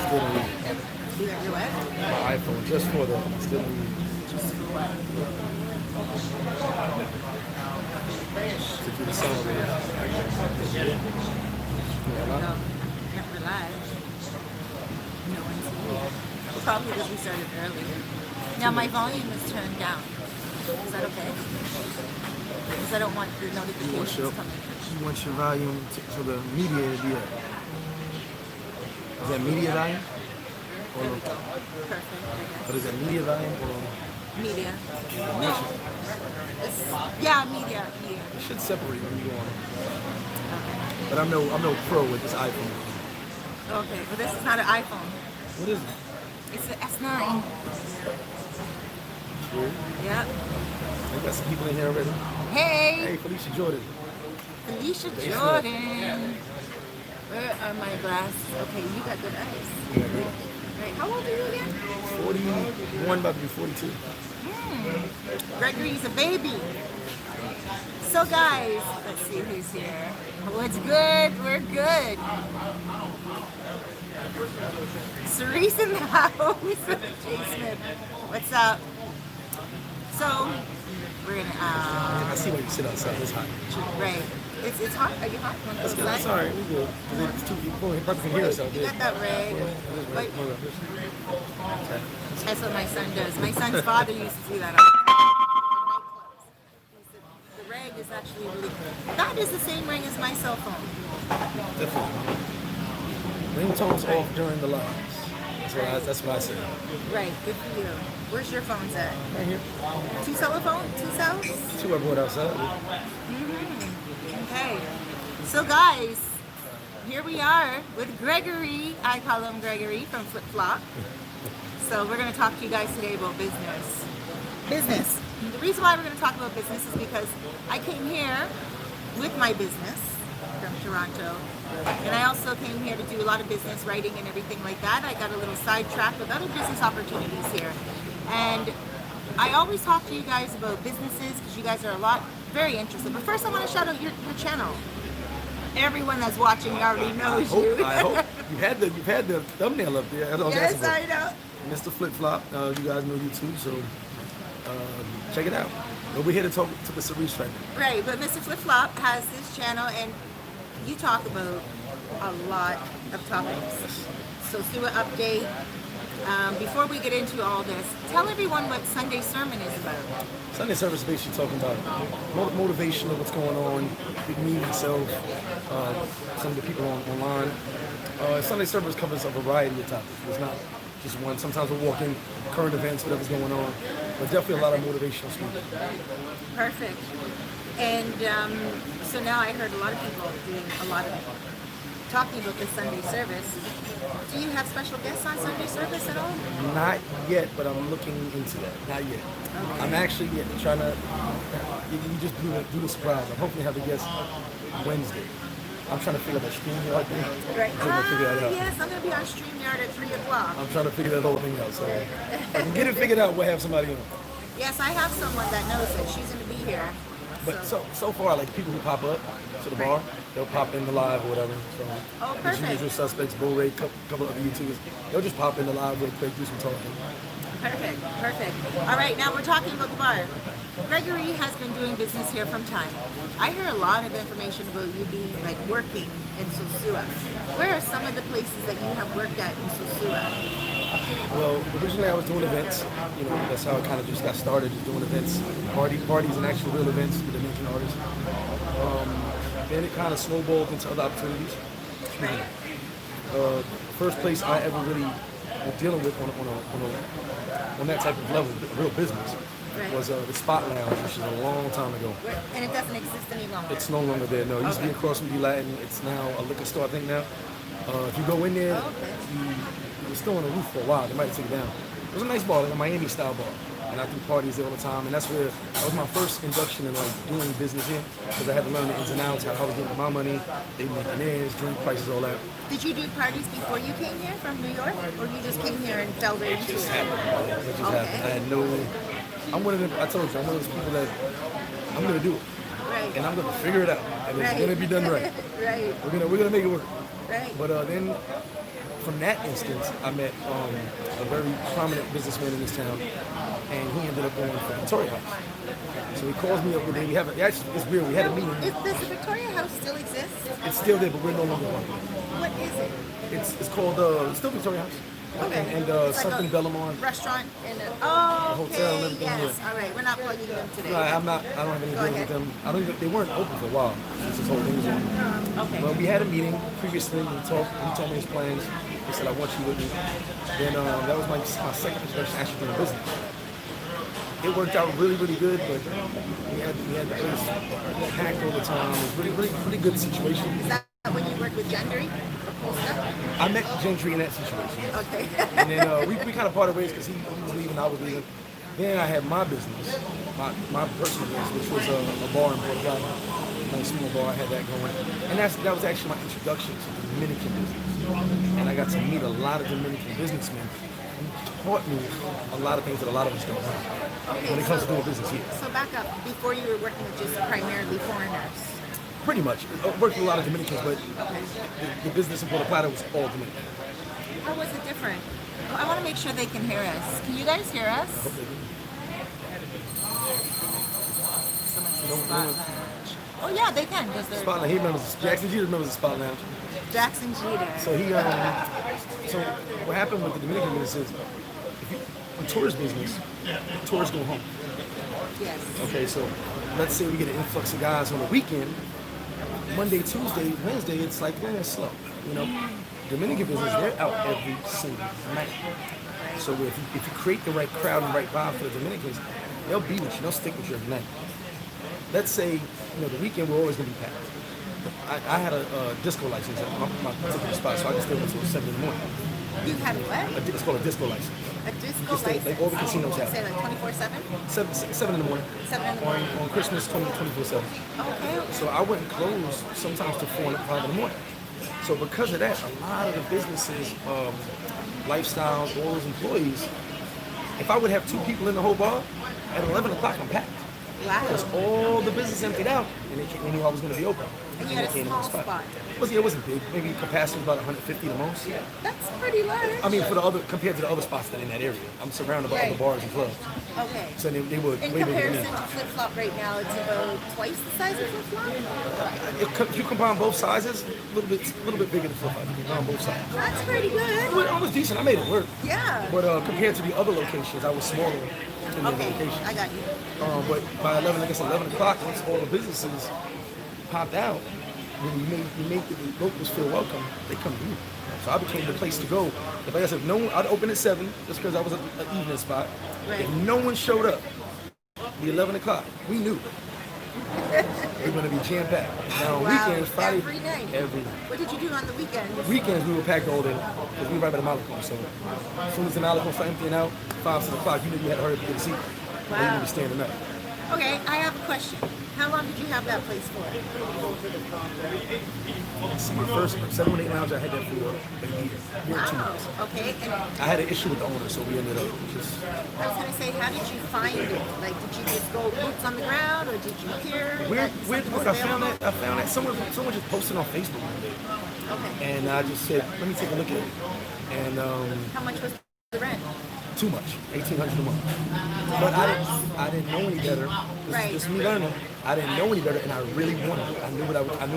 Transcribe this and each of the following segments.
Still don't use it. You got your what? My iPhone just for the still don't use it. Just for what? To do the song with it. Yeah, No, can't rely. No one's here. Probably because we started earlier. Now my volume is turned down. Is that okay? Because I don't want the notifications coming in. you want your volume to the media to be at. Is that media volume? There we go. Perfect, I guess. But is that media volume or Media. no? Yeah, media. It should separate when you go on it. Okay. But I'm no pro with this iPhone. Okay, but this is not an iPhone. What is it? It's the S9. Weird. Yep. I got some people in here already. Hey, Hey, Felicia Jordan. Felicia Jordan. Where are my glasses? Okay, you got good eyes. Right. How old are you again? 41, about to be 42. Gregory's a baby. So guys, let's see who's here. What's good? We're good. Cerise in the house. Jay Smith. What's up? So we're gonna I see why you sit outside. It's hot. right. It's hot. Are you hot? Want to go outside? It's all right. We good. 'Cause it's too people. You probably can hear us out You there. got that rag. Wait, Hold on. that's what my son does. My son's father used to do that. The rag is actually really good. That is the same ring as my cell phone. Definitely. Ringtones off during the lives. That's what I say. Right, good for you. Where's your phones at? Right here. Two cells? Two I brought outside. Okay. So guys, here we are with Gregory. I call him Gregory from Flip Flop. So we're going to talk to you guys today about business. Business. The reason why we're going to talk about business is because I came here with my business from Toronto. And I also came here to do a lot of business writing and everything like that. I got a little sidetracked with other business opportunities here. And I always talk to you guys about businesses because you guys are very interested. But first I want to shout out your channel. Everyone that's watching already knows you. I hope you've had the thumbnail up there. Yes, I know. Mr. Flip Flop. You guys know YouTube, so check it out. But we're here to talk to the Cerise right now. Right, but Mr. Flip Flop has this channel and you talk about a lot of topics. Sosua update. Before we get into all this, tell everyone what Sunday sermon is about. Sunday service is basically talking about motivation of what's going on, me, myself, some of the people online. Sunday service covers a variety of topics. It's not just one. Sometimes we'll walk in current events, whatever's going on, but definitely a lot of motivational speaking. Perfect. And so now I heard a lot of people doing a lot of talking about the Sunday service. Do you have special guests on Sunday service at all? Not yet, but I'm looking into that. Not yet. Okay. I'm actually trying to. You just do the surprise. I'm hoping to have a guest Wednesday. I'm trying to figure out that StreamYard thing. Right. I'm trying to figure that out. Yes, I'm going to be on StreamYard at 3 o'clock. I'm trying to figure that whole thing out. So if I can get it figured out, we'll have somebody on. Yes, I have someone that knows it. She's going to be here. But so far, like people who pop up to the bar, they'll pop in the live or whatever. So perfect. the usual suspects, Bull Ray, couple of other YouTubers, they'll just pop in the live real quick, do some talking. Perfect. All right, now we're talking about the bar. Gregory has been doing business here from time. I hear a lot of information about you being like working in Sosua. Where are some of the places that you have worked at in Sosua? Well, originally I was doing events. That's how I kind of just got started, just doing events, parties and actual real events with Dominican artists. Then it kind of snowballed into other opportunities. Right. First place I ever really was dealing with on that type of level, real business, was the Spot Lounge, which is a long time ago. And it doesn't exist any longer? It's no longer there, no. It used to be across from D Latin. It's now a liquor store, I think now. If you go in there, it was still on the roof for a while. They might have taken it down. It was a nice bar, like a Miami style bar. And I threw parties there all the time. And that was my first induction in like doing business here, because I had to learn the ins and outs, how I was getting my money, they making theirs, drink prices, all that. Did you do parties before you came here from New York, or you just came here and fell right into it? It just happened. I had no. I told you, I'm one of those people that I'm gonna do it, right? And I'm gonna figure it out, and it's gonna be done right. Right. We're gonna make it work. Right. But then from that instance, I met a very prominent businessman in this town, and he ended up going for Victoria House. So he calls me up one day. Actually, it's weird. We had a meeting. Does the Victoria House still exist? It's still there, but we're no longer one. What is it? It's called still Victoria House. Okay. And It's something like a Bellamont. restaurant and okay. hotel and everything, Yes. yeah. All right. We're not plugging them today. No, I'm not. I don't have any Go deal ahead. with them. I don't even. They weren't open for a while since this whole thing was on. Okay. But we had a meeting previously. We talked. He told me his plans. He said, "I want you with me." Then that was my second introduction actually to the business. It worked out really, really good, but we had the place packed all the time. It was really good situation. Is that when you worked with Gendry or Costa? I met Gentry in that situation. Okay. And then we kind of parted ways because he was leaving, I was leaving. Then I had my business, my personal business, which was a bar in Puerto, a small bar. I had that going. And that was actually my introduction to the Dominican business. And I got to meet a lot of Dominican businessmen who taught me a lot of things that a lot of us don't know when it comes to doing business here. So back up, before you were working with just primarily foreigners. Pretty much. I worked with a lot of Dominicans, but the business in Plata was all Dominican. How was it different? Well, I want to make sure they can hear us. Can you guys hear us? Someone says Spot Lounge. Oh yeah, they can. Spot Lounge. He remembers. Jackson Jeter remembers the Spot Lounge. Jackson Jeter. So so what happened with the Dominican business is, in tourist business, tourists go home. Yes. Okay, so let's say we get an influx of guys on the weekend. Monday, Tuesday, Wednesday, it's like it's slow. Dominican business, they're out every single night. So if you create the right crowd and the right vibe for the Dominicans, they'll be with you. They'll stick with you every night. Let's say the weekend we're always gonna be packed. I had a disco license at my particular spot, so I can stay until 7 in the morning. You had what? It's called a disco license. A disco Just license? like all the casinos have. Say like 24/7? 7 in the morning. 7 in the morning. On Christmas, 24/7. Okay. So I wouldn't close sometimes till 4 and 5 in the morning. So because of that, a lot of the businesses, lifestyles, all those employees, if I would have 2 people in the whole bar, at 11 o'clock I'm packed. Wow. Because all the business emptied out, and they knew I was going to be open. And you had a They came in small the spot. It wasn't big. Maybe capacity was about 150 the most. That's pretty large. I mean, compared to the other spots that are in that area, I'm surrounded by other bars and clubs. Okay. So they were In way bigger than me. comparison to Flip Flop right now, it's about twice the size of Flip Flop? If you combine both sizes, a little bit bigger than Flip Flop. You combine both sides. That's pretty good. It was decent. I made it work. Yeah. But compared to the other locations, I was smaller in the Okay, locations. I got you. But by 11 o'clock, once all the businesses popped out, when you make the locals feel welcome, they come to you. So I became the place to go. Like I said, I'd open at 7 just because I was an evening spot. Right. If no one showed up, the 11 o'clock, we knew we're going to be jam-packed. Now on weekends, Friday, Every night. every night. What did you do on the weekends? Weekends we were packed all day because we were right by the Malecon. So as soon as the Malecon started emptying out, 5, 6 o'clock, you knew you had to hurry up to get a seat. Or you would be standing up. Okay, I have a question. How long did you have that place for? So my first 718 Lounge, I had that for a year, 2 months. Okay, and I had an issue with the owner, so we ended up just. I was gonna say, how did you find it? Like, did you just go boots on the ground, or did you hear? Weird, that weird. something was Look, I found that someone just posted on Facebook one day, Okay. and I just said, let me take a look at it. And How much was the rent? too much, $1,800 a month. But I didn't know any better. Right. This is me learning. I didn't know any better, and I really wanted it. I knew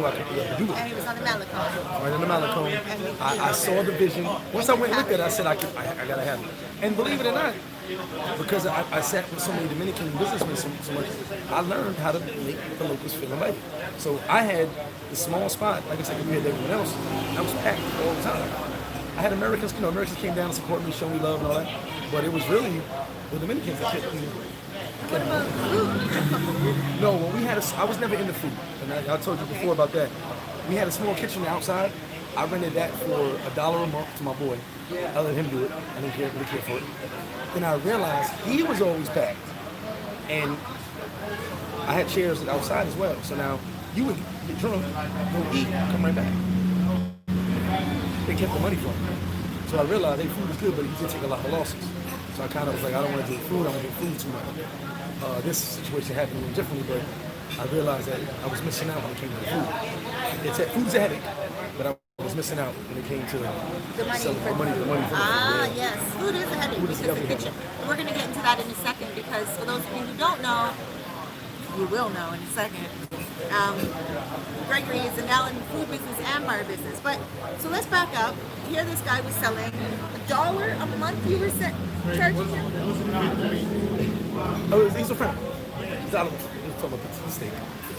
I could be able to do it. And it was on the Malecon. Right in the Malecon. I saw the vision. Once I went and looked at it, I said, I gotta have it. And believe it or not, because I sat with so many Dominican businessmen so much, I learned how to make the locals feel invited. So I had the small spot, like I said, compared to everyone else, I was packed all the time. I had Americans, Americans came down to support me, show me love and all that. But it was really the Dominicans that kept me. What about food? No, when I was never into food, and I told you before about that. We had a small kitchen outside. I rented that for $1 a month to my boy. I let him do it. I didn't really care for it. Then I realized he was always packed, and I had chairs outside as well. So now you would get drunk, go eat, come right back. They kept the money from me. So I realized, hey, food was good, but you did take a lot of losses. So I kind of was like, I don't want to do food, I want to do food too much. This situation happened a little differently, but I realized that I was missing out when it came to the food. Food's a headache, but I was was missing out when it came to The money selling for the money. Ah, yes. Food is a headache Food is because the definitely kitchen. We're going to get into that in a second because for those of you who don't know, you will know in a second. Gregory is now in the food business and bar business. But so let's back up. Here, this guy was selling $1 a month. You were charging him. Oh, he's a friend. He's out of he's talking about the steak.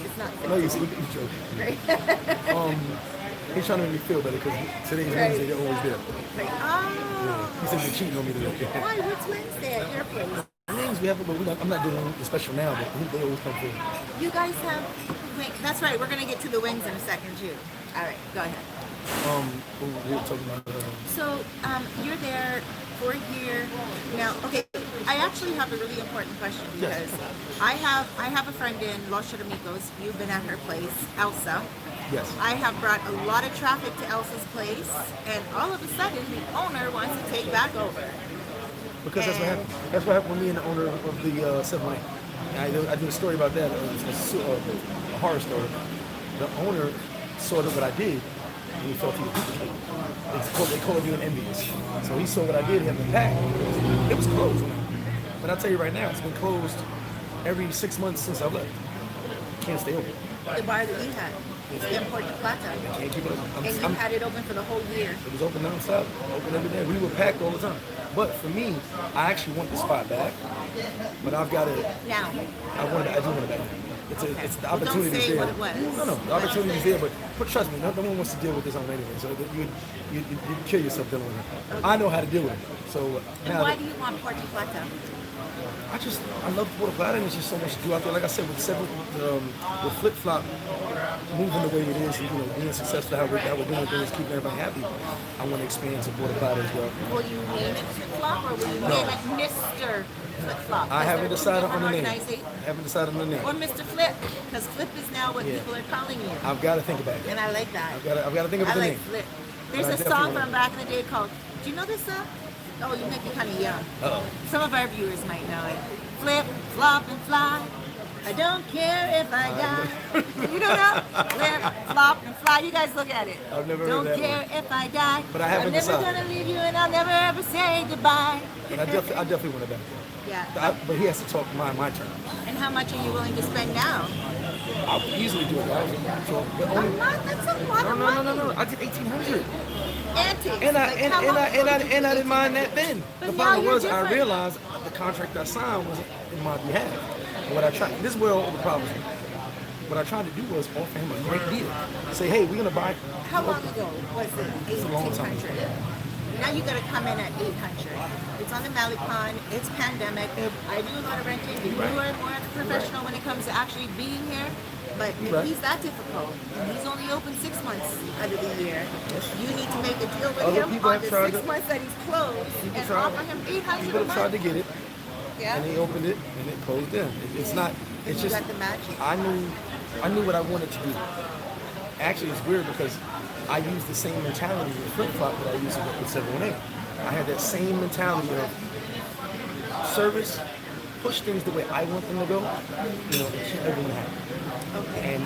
It's not. No, he's joking. Right. He's trying to make me feel better because today's Right. Wednesday. They're always there. Like, oh. He said they're cheating on me today. Why? What's Wednesday at your place? Wings we have, but I'm not doing the special now. But they always come through. You guys have. Wait, that's right. We're gonna get to the wings in a second too. All right, go ahead. We were talking about. So you're there for a year now. Okay, I actually have a really important question because I have a friend in Los Charamicos. You've been at her place, Elsa. Yes. I have brought a lot of traffic to Elsa's place, and all of a sudden the owner wants to take back over. Because that's what happened. That's what happened with me and the owner of the 718. I did a story about that. A horror story. The owner saw what I did, and he felt he was duplicated. They call it being envious. So he saw what I did, he had to pack. It was closed. But I'll tell you right now, it's been closed every 6 months since I left. Can't stay open. The bar that you had, in Puerto, Plata, Can't keep it open. and you had it open for the whole year. It was open nonstop, open every day. We were packed all the time. But for me, I actually want the spot back. But I've got to. Now. I do want it back. It's the opportunity Don't say there. what it was. No, the opportunity is there. But trust me, no one wants to deal with this on anyway. So you kill yourself dealing with it. Okay. I know how to deal with it. So and why do you want Puerto Plata? I love Puerto Plata, and there's just so much to do out there. Like I said, with Flip Flop moving the way it is, and, being successful, how we're doing things, keeping everybody happy. I want to expand to Puerto Plata as well. Will you name it Flip Flop or will you name it Mr. Flip Flop? I haven't decided on the name. I haven't decided on the name. Or Mr. Flip, because Flip is now what people are calling you. I've got to think about it. And I like that. I've got to think about the I name. like Flip. There's a song from back in the day called, do you know this song? Oh, you make me kind of young. Uh-oh. Some of our viewers might know it. Flip, flop, and fly. I don't care if I die. You know that? Flip, flop, and fly. You guys look at it. I've never heard that Don't care if I die. But I haven't I'm never decided. gonna leave you, and I'll never ever say goodbye. But I definitely want it back. Yeah. But he has to talk my turn. And how much are you willing to spend now? I'll easily do it. So, but A only, month? That's a lot of money. no. I did 1,800. Antics. And Like, I didn't mind that then. But The now problem you're was I different. realized the contract I signed was in my behalf. And what I tried, this is where all the problems were. What I tried to do was offer him a great deal. Say, hey, we're gonna buy. How long ago was it? It's a long time. 1,800. Now you gotta come in at 800. It's on the Malecon. It's pandemic. I do a lot of renting. You are more professional when it comes to actually being here. But if he's that difficult, and he's only open 6 months out of the year, you need to make a deal with Other him people on have the tried 6 months that he's closed and tried- offer him 800 People a have tried to month. get it, Yeah. and they opened it, and it closed in. It's not. It's You just. got the match? I knew what I wanted to do. Actually, it's weird because I use the same mentality with Flip Flop that I used with 718. I had that same mentality of service, push things the way I want them to go, and keep everyone happy. Okay. And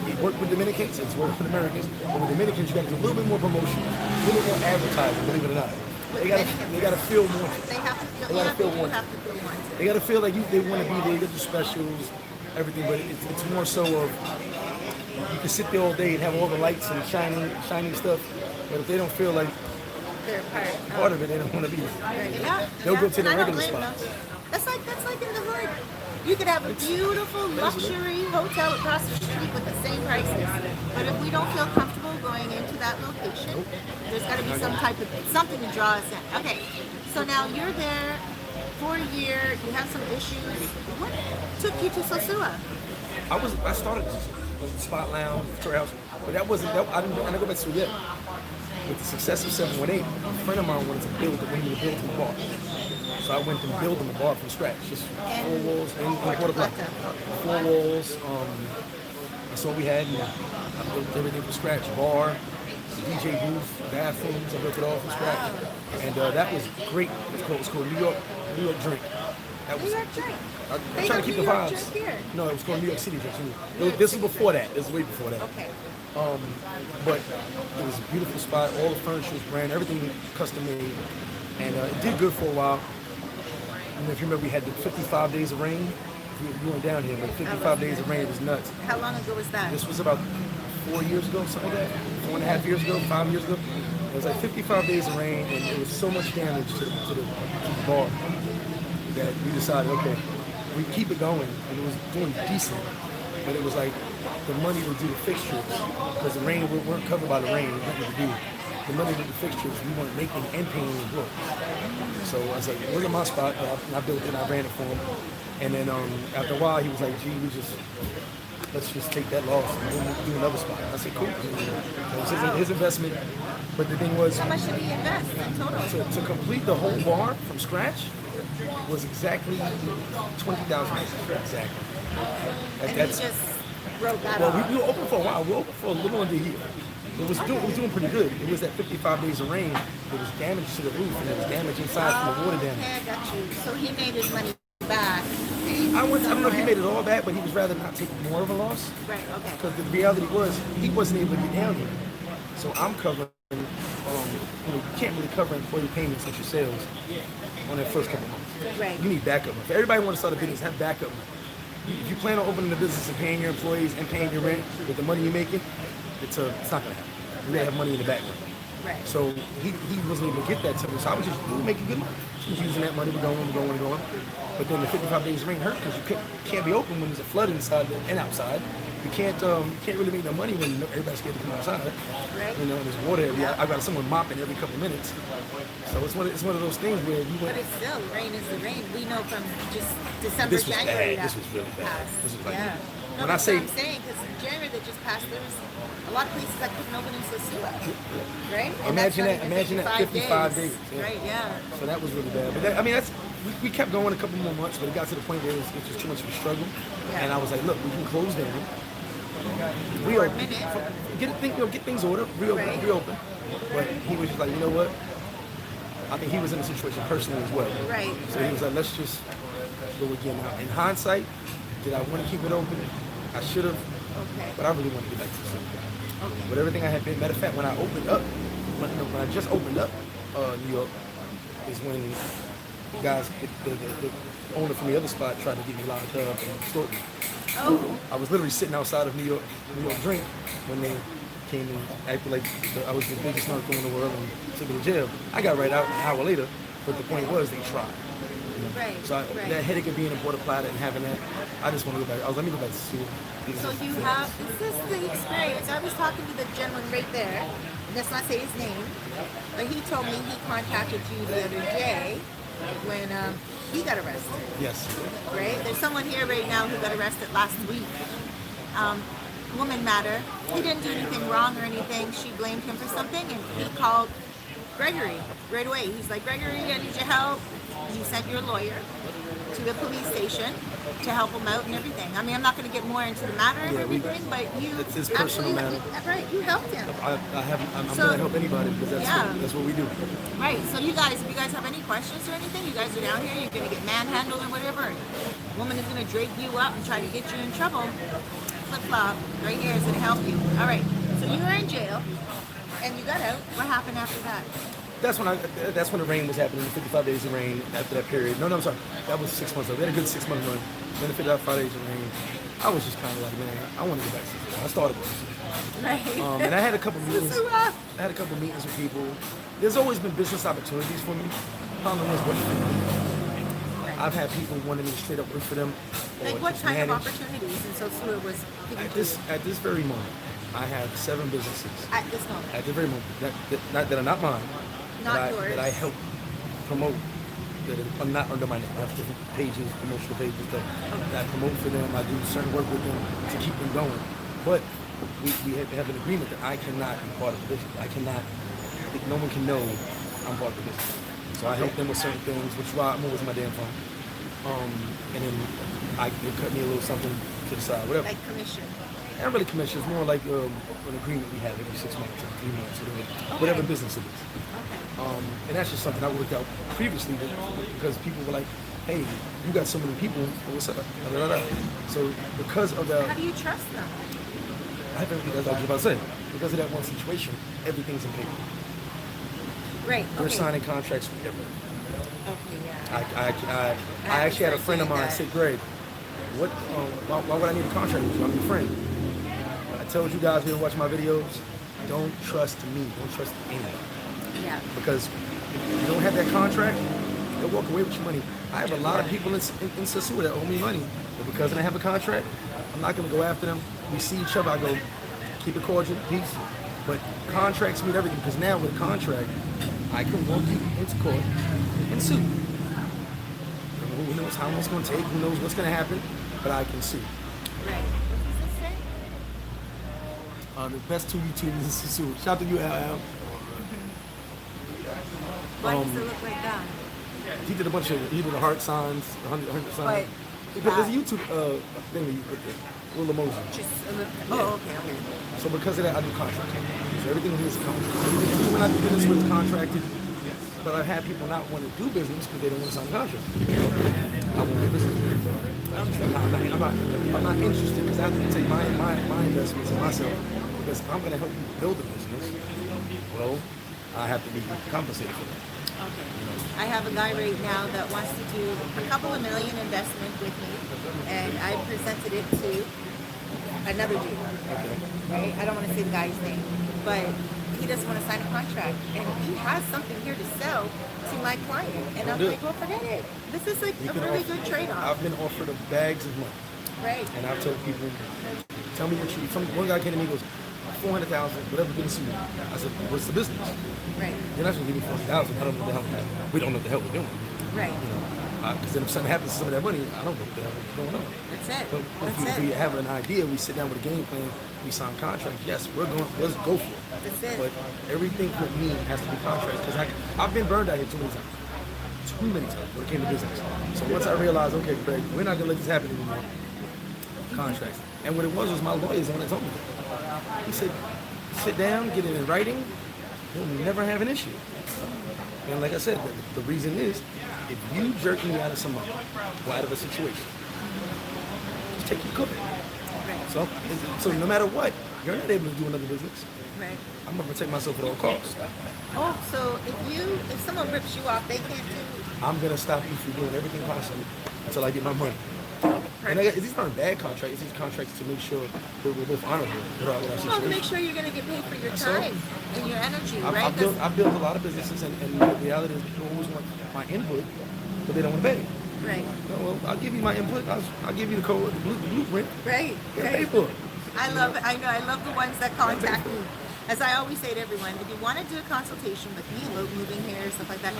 it worked with Dominicans, it's worked with Americans, but with Dominicans you got to do a little bit more promotion, a little bit more advertising, believe it or not. They got to feel more. They have to feel, They gotta feel you wanted. have to feel wanted. They got to feel like they want to be there, get the specials, everything, but it's more so of you can sit there all day and have all the lights and shiny stuff, but if they don't feel like They're part of it, they don't want to be there. Yeah. They'll go to the And I don't regular blame spots. them. That's like in the hood. You could have a beautiful luxury hotel across the street with the same prices. But if we don't feel comfortable going into that location, there's got to be something to draw us in. Okay, so now you're there for a year. You have some issues. What took you to Sosua? I started with Spot Lounge, Tour House, but I didn't go back to it yet. With the success of 718, a friend of mine wanted to build him a bar. So I went and built him a bar from scratch, just 4 walls in Puerto Plata. 4 walls. That's all we had. And I built everything from scratch. Bar, DJ booth, bathrooms. I built it all from scratch, and that was great. It was called New York Drink. That was, New York Drink. I'm trying to keep the New York vibes. Drink here. No, it was called New York City Drink. This was before that. This was way before that. Okay. But it was a beautiful spot. All the furniture was brand, everything custom made, and it did good for a while. And if you remember, we had the 55 days of rain. You went down here, but 55 days of rain was nuts. How long ago was that? This was about 4 years ago, something like that. 4.5 years ago, 5 years ago. It was like 55 days of rain, and it was so much damage to the bar that we decided, okay, we keep it going, and it was doing decent. But it was like the money to do the fixtures, because the rain, we weren't covered by the rain, nothing to do. The money to do the fixtures, we weren't making and paying the book. So I was like, look at my spot, and I built it and I ran it for him. And then after a while, he was like, gee, let's just take that loss and do another spot. I said, cool. It was his investment. But the thing was, how much did he invest in total? to complete the whole bar from scratch was exactly $20,000. Exactly. And he just wrote that off. Well, we were open for a while. We were open for a little under a year. It was doing pretty good. It was that 55 days of rain. There was damage to the roof, and there was damage inside from the water damage. Okay, I got you. So he made his money back. I don't know if he made it all back, but he was rather not take more of a loss. Right, okay. Because the reality was, he wasn't able to get down here. So I'm covering, you can't really cover employee payments at your sales on that first couple months. Right. You need backup. If everybody wants to start a business, have backup. If you plan on opening a business and paying your employees and paying your rent with the money you're making, it's not going to happen. You gotta have money in the background. Right. So he wasn't able to get that to me. So I was just making good money. He was using that money, we're going. But then the 55 days rain hurt because you can't be open when there's a flood inside and outside. You can't really make no money when everybody's scared to come outside. Right. You know, there's water everywhere. I got someone mopping every couple of minutes. So it's one of those things where you went. But it's still, rain is the rain. We know from just December, This was January. bad. This was really bad. Passed. This was like, yeah. when No, I say, what I'm saying, because January that just passed, there was a lot of places that couldn't open in Sosua, right? And imagine that 55 days. Yeah. Right, yeah. So that was really bad. But we kept going a couple more months, but it got to the point where it was just too much of a struggle. Yeah. And I was like, look, we can close down. For a minute. Get things ordered, reopen. But he was just like, you know what? I think he was in a situation personally as well. Right. So he was like, let's just go again. Now, in hindsight, did I want to keep it open? I should have. Okay. But I really wanted to get back to something. Okay. With everything I had been, matter of fact, when I opened up, when I just opened up New York, is when guys, the owner from the other spot tried to get me locked up and extort me. Oh. I was literally sitting outside of New York Drink when they came and acted like I was the biggest narco in the world and took me to jail. I got right out an hour later, but the point was they tried. Right. So that headache of being in Puerto, Plata and having that, I just want to go back. Let me go back to school. So you have, this is the experience. I was talking to the gentleman right there, let's not say his name, but he told me he contacted you the other day when he got arrested. Yes. Right? There's someone here right now who got arrested last week. Woman matter. He didn't do anything wrong or anything. She blamed him for something, and he called Gregory right away. He's like, Gregory, I need your help. You sent your lawyer to the police station to help him out and everything. I mean, I'm not going to get more into the matter and everything, but you it's his personal matter. Right, you helped him. I'm going to help anybody because that's what we do. Right. So if you guys have any questions or anything, you guys are down here, you're going to get manhandled or whatever. A woman is going to drag you up and try to get you in trouble. Flip-flop right here is going to help you. All right. So you were in jail and you got out. What happened after that? That's when the rain was happening, the 55 days of rain after that period. No, I'm sorry. That was 6 months ago. We had a good 6 month run. Then the 55 days of rain. I was just kind of like, man, I want to get back to this. I started with this. Right. And I had a couple meetings. Sosua. I had a couple meetings with people. There's always been business opportunities for me. Problem is what I've had people wanting me to straight up work for them. Like what kind of opportunities? And Sosua was at this very moment, I have 7 businesses. At this moment. At the very moment, that are not mine. Not yours. That I help promote. That are not under my name. I have different pages, promotional pages that I promote for them. I do certain work with them to keep them going. But we have an agreement that I cannot be part of the business. I cannot. No one can know I'm part of the business. So I help them with certain things, which is why I'm always on my damn phone. And then they cut me a little something to the side, whatever. Like commission. Not really commission. It's more like an agreement we have every 6 months or 3 months, whatever business it is. And that's just something I worked out previously because people were like, hey, you got so many people, what's up? So because of that... How do you trust them? I haven't, as I was about to say, because of that one situation, everything's in paper. Right. We're Okay. signing contracts forever. Okay. Yeah. I actually had a friend of mine say, Greg, why would I need a contract with you? I'm your friend. I told you guys who watch my videos, don't trust me. Don't trust anyone. Yeah. Because if you don't have that contract, they'll walk away with your money. I have a lot of people in Sosua that owe me money, but because I have a contract, I'm not going to go after them. We see each other, I go, keep it cordial, peace. But contracts mean everything, because now with a contract, I can walk you into court and sue. Who knows how long it's going to take, who knows what's going to happen, but I can sue. Right. What does this say? The best two YouTubers in Sosua. Shout out to you, LL. Why does it look like that? He did the heart signs, the 100 signs. But There's a YouTube thing with the little emoji. just a little. Oh, okay. So because of that, I do contracts. So everything is contracted. Everything when I do business with is contracted. But I've had people not want to do business because they don't want to sign a contract. I won't do business. I'm not interested because I have to take my investments in myself. Because if I'm going to help you build a business, well, I have to be compensated for that. Okay. I have a guy right now that wants to do a couple of million investment with me, and I presented it to another dude. Okay. Right? I don't want to say the guy's name, but he doesn't want to sign a contract, and he has something here to sell to my client, and I'm like, well, forget it. This is like a really good trade-off. I've been offered of bags of money, Right. and I've told people, tell me what you. One guy came to me and goes, 400,000, whatever gets you. I said, what's the business? Right. You're not going to give me 40,000. I don't know what the hell. We don't know what the hell we're doing. Right. Because then if something happens to some of that money, I don't know what the hell is going on. That's it. But if we have an idea, we sit down with a game plan, we sign contracts. Yes, let's go for it. That's it. But everything with me has to be contracts because I've been burned out here too many times. Too many times when it came to business. So once I realized, okay, Greg, we're not going to let this happen anymore. Contracts. And what it was my lawyers the one that told me that. He said, sit down, get it in writing, you'll never have an issue. And like I said, the reason is, if you jerk me out of some money, or out of a situation, just take your cooking. Right. So no matter what, you're not able to do another business. Right. I'm gonna protect myself at all costs. Oh, so if someone rips you off, they can't do. I'm gonna stop you from doing everything possible until I get my money. And these aren't bad contracts. These contracts to make sure that we're both honorable with our Well, to situation. make sure you're going to get paid for your That's all. time and your energy, right? I've built a lot of businesses, and the reality is people always want my input, but they don't want to pay. Right. Well, I'll give you my input. I'll give you the code, the blueprint. Right. Get Right. paid for it. I love it. I know. I love the ones that contact me. As I always say to everyone, if you want to do a consultation with me about moving here, stuff like that,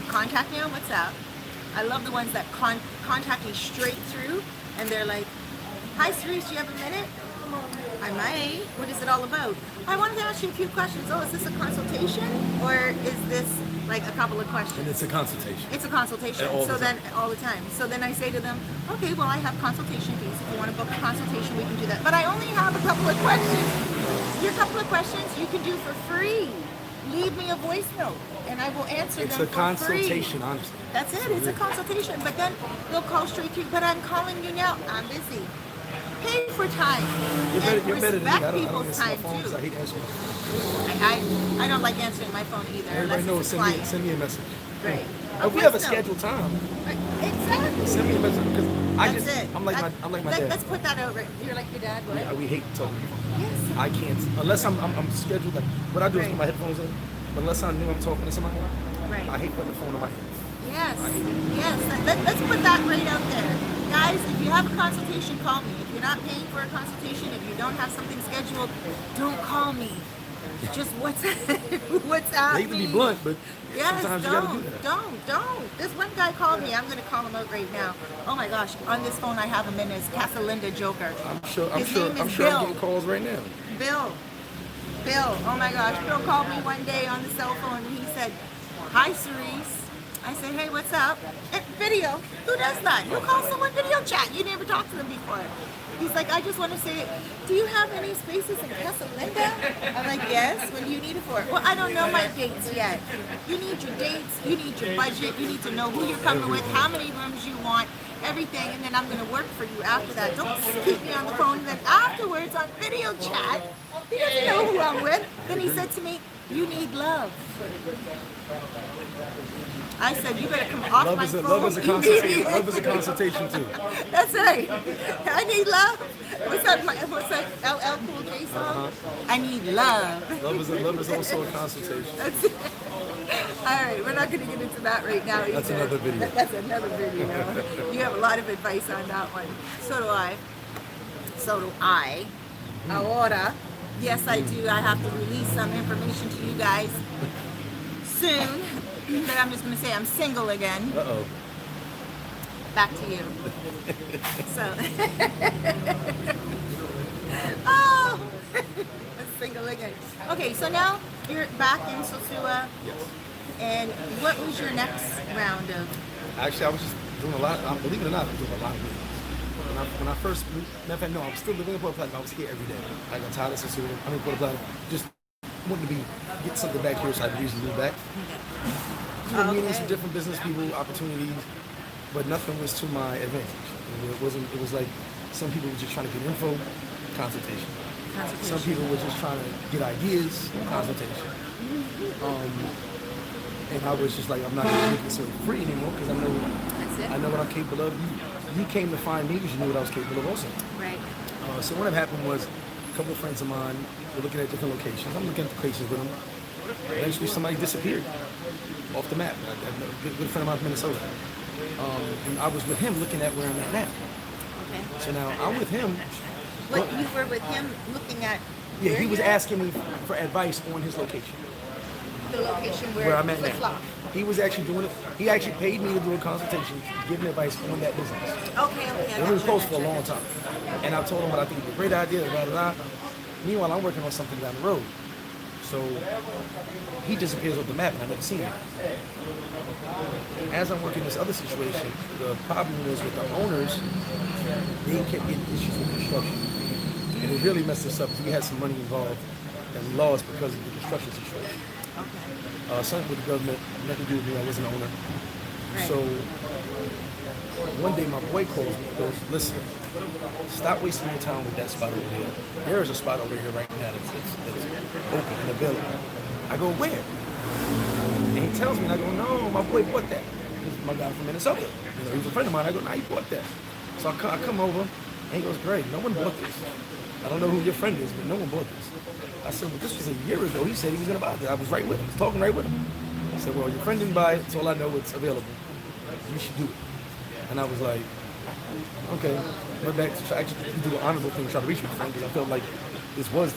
contact me on WhatsApp. I love the ones that contact me straight through, and they're like, "Hi, Cerise, do you have a minute?" I might. What is it all about? I wanted to ask you a few questions. Oh, is this a consultation, or is this like a couple of questions? And it's a consultation. It's a consultation. All the So then, time. all the time. So then I say to them, okay, well, I have consultation fees. If you want to book a consultation, we can do that. But I only have a couple of questions. Your couple of questions you can do for free. Leave me a voice note, and I will answer It's them a for consultation, free. honestly. That's it. It's a consultation. But then they'll call straight to you. But I'm calling you now. I'm busy. Pay for time. You're better than me. I Respect don't people's answer my time phone because too. I hate answering. I don't like answering my phone either. Everybody unless knows. it's a client. Send me a message. Right. If we have a voice note. scheduled time, Exactly. send me a message because That's it. I'm like my dad. Let's put that out. Right. You're like your dad. What? We hate talking. Yes. I can't unless I'm scheduled. Like what I do is Right. put my headphones in. But unless I knew I'm talking to somebody, Right. I hate putting the phone in my head. Yes. Yes. Let's put that right out there, guys. If you have a consultation, call me. If you're not paying for a consultation, if you don't have something scheduled, don't call me. Just WhatsApp I hate to me. be blunt, but Yes, sometimes you gotta do that. don't. This one guy called me. I'm going to call him out right now. Oh my gosh, on this phone I have him in as Casalinda Joker. I'm sure His name is I'm Bill. getting calls right now. Bill, oh my gosh, Bill called me one day on the cell phone and he said, "Hi Cerise, I said, hey, what's up? Video. Who does that? You call someone video chat. You never talked to them before. He's like, I just want to say, do you have any spaces in Casa Linda? I'm like, yes. What do you need it for? Well, I don't know my dates yet. You need your dates. You need your budget. You need to know who you're coming with, how many rooms you want, everything, and then I'm going to work for you after that. Don't keep me on the phone. And then afterwards on video chat, he doesn't know who I'm with. Then he said to me, you need love. I said, you better come off my phone. Love is a consultation. Love is a consultation too. That's right. I need love. What's that LL Cool J song? I need love. Love is also a consultation. That's it. All right, we're not going to get into that right now either. That's another video. That's another video. You have a lot of advice on that one. So do I. So do I. Ahora. Yes, I do. I have to release some information to you guys soon. But I'm just going to say I'm single again. Uh-oh. Back to you. So. Oh! Single again. Okay, so now you're back in Sosua. Yes. And what was your next round of? Actually, I was just doing a lot. Believe it or not, I'm doing a lot of business. When I first, matter of fact, no, I was still living in Puerto Plata. I was here every day. I got tired of Sosua. I mean, Puerto Plata. Just wanted to get something back here, so I could usually move back. Meeting some different business people, opportunities, but nothing was to my advantage. It was like some people were just trying to get info, consultation. Some people were just trying to get ideas, consultation. And I was just like, I'm not going to make this free anymore because I know what I'm capable of. You came to find me because you knew what I was capable of also. Right. So what had happened was a couple of friends of mine were looking at different locations. I'm looking at the locations with them. Eventually somebody disappeared off the map. A good friend of mine from Minnesota. And I was with him looking at where I'm at now. Okay. So now I'm with him. But you were with him looking at. Yeah, he was asking me for advice on his location. The location where I'm at now. He was actually doing it. He actually paid me to do a consultation, give me advice on that business. Okay. And we were close for a long time. And I told him what I think is a great idea, blah, blah, blah. Meanwhile, I'm working on something down the road. So he disappears off the map and I never seen him. As I'm working this other situation, the problem was with the owners, they kept getting issues with construction. And it really messed us up because we had some money involved and we lost because of the construction situation. Okay. Something with the government, nothing to do with me, I wasn't an owner. Right. So one day my boy calls me and goes, listen, stop wasting your time with that spot over there. There is a spot over here right now that's open and available. I go, where? And he tells me, and I go, no, my boy bought that. This is my guy from Minnesota. He was a friend of mine. I go, nah, he bought that. So I come over, and he goes, Greg, no one bought this. I don't know who your friend is, but no one bought this. I said, well, this was a year ago. He said he was going to buy it. I was right with him. I was talking right with him. I said, well, your friend didn't buy it. That's all I know. It's available. You should do it. And I was like, okay. Went back to actually do an honorable thing, try to reach my friend, because I felt like this was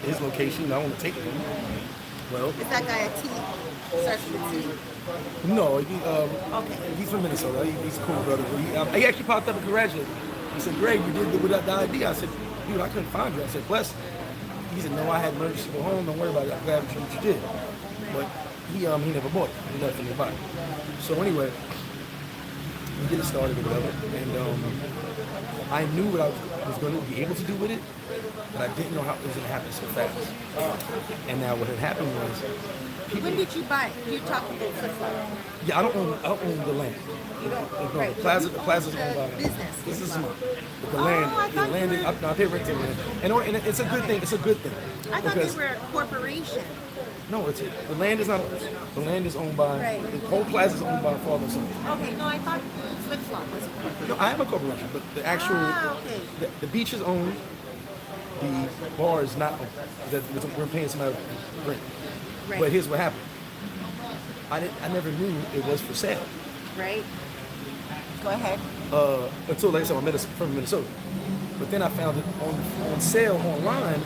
his location, and I want to take it from him. Well, Is that guy a T? Starts with a T? no, Okay. he's from Minnesota. He's a cool brother. He actually popped up and congratulated me. He said, Greg, you did good with the idea. I said, dude, I couldn't find you. I said, bless. He said, no, I had emergency to go home. Don't worry about it. I'm glad what you did. But he never bought it. He left me buy it. So anyway, we get it started or whatever. And I knew what I was going to be able to do with it, but I didn't know how it was going to happen so fast. And now what had happened was, When did you buy it? You're talking about flip-flop. yeah, I don't own the land. You don't. No, Right. the plaza's owned by Business. This is mine. But the Oh, land, I the thought land you is, were- I pay rent to the land. And it's a good thing. It's a good thing. I thought they Because- were a corporation. No, the land is not ours. The land is owned by, Right. the whole plaza is owned by father and son. Okay, no, I thought flip-flop was a corporation. No, I am a corporation, but the actual, Okay. the beach is owned, the bar is not owned. We're paying somebody rent. Right. But here's what happened. I never knew it was for sale. Right? Go ahead. Until, like I said, I'm from Minnesota. But then I found it on sale online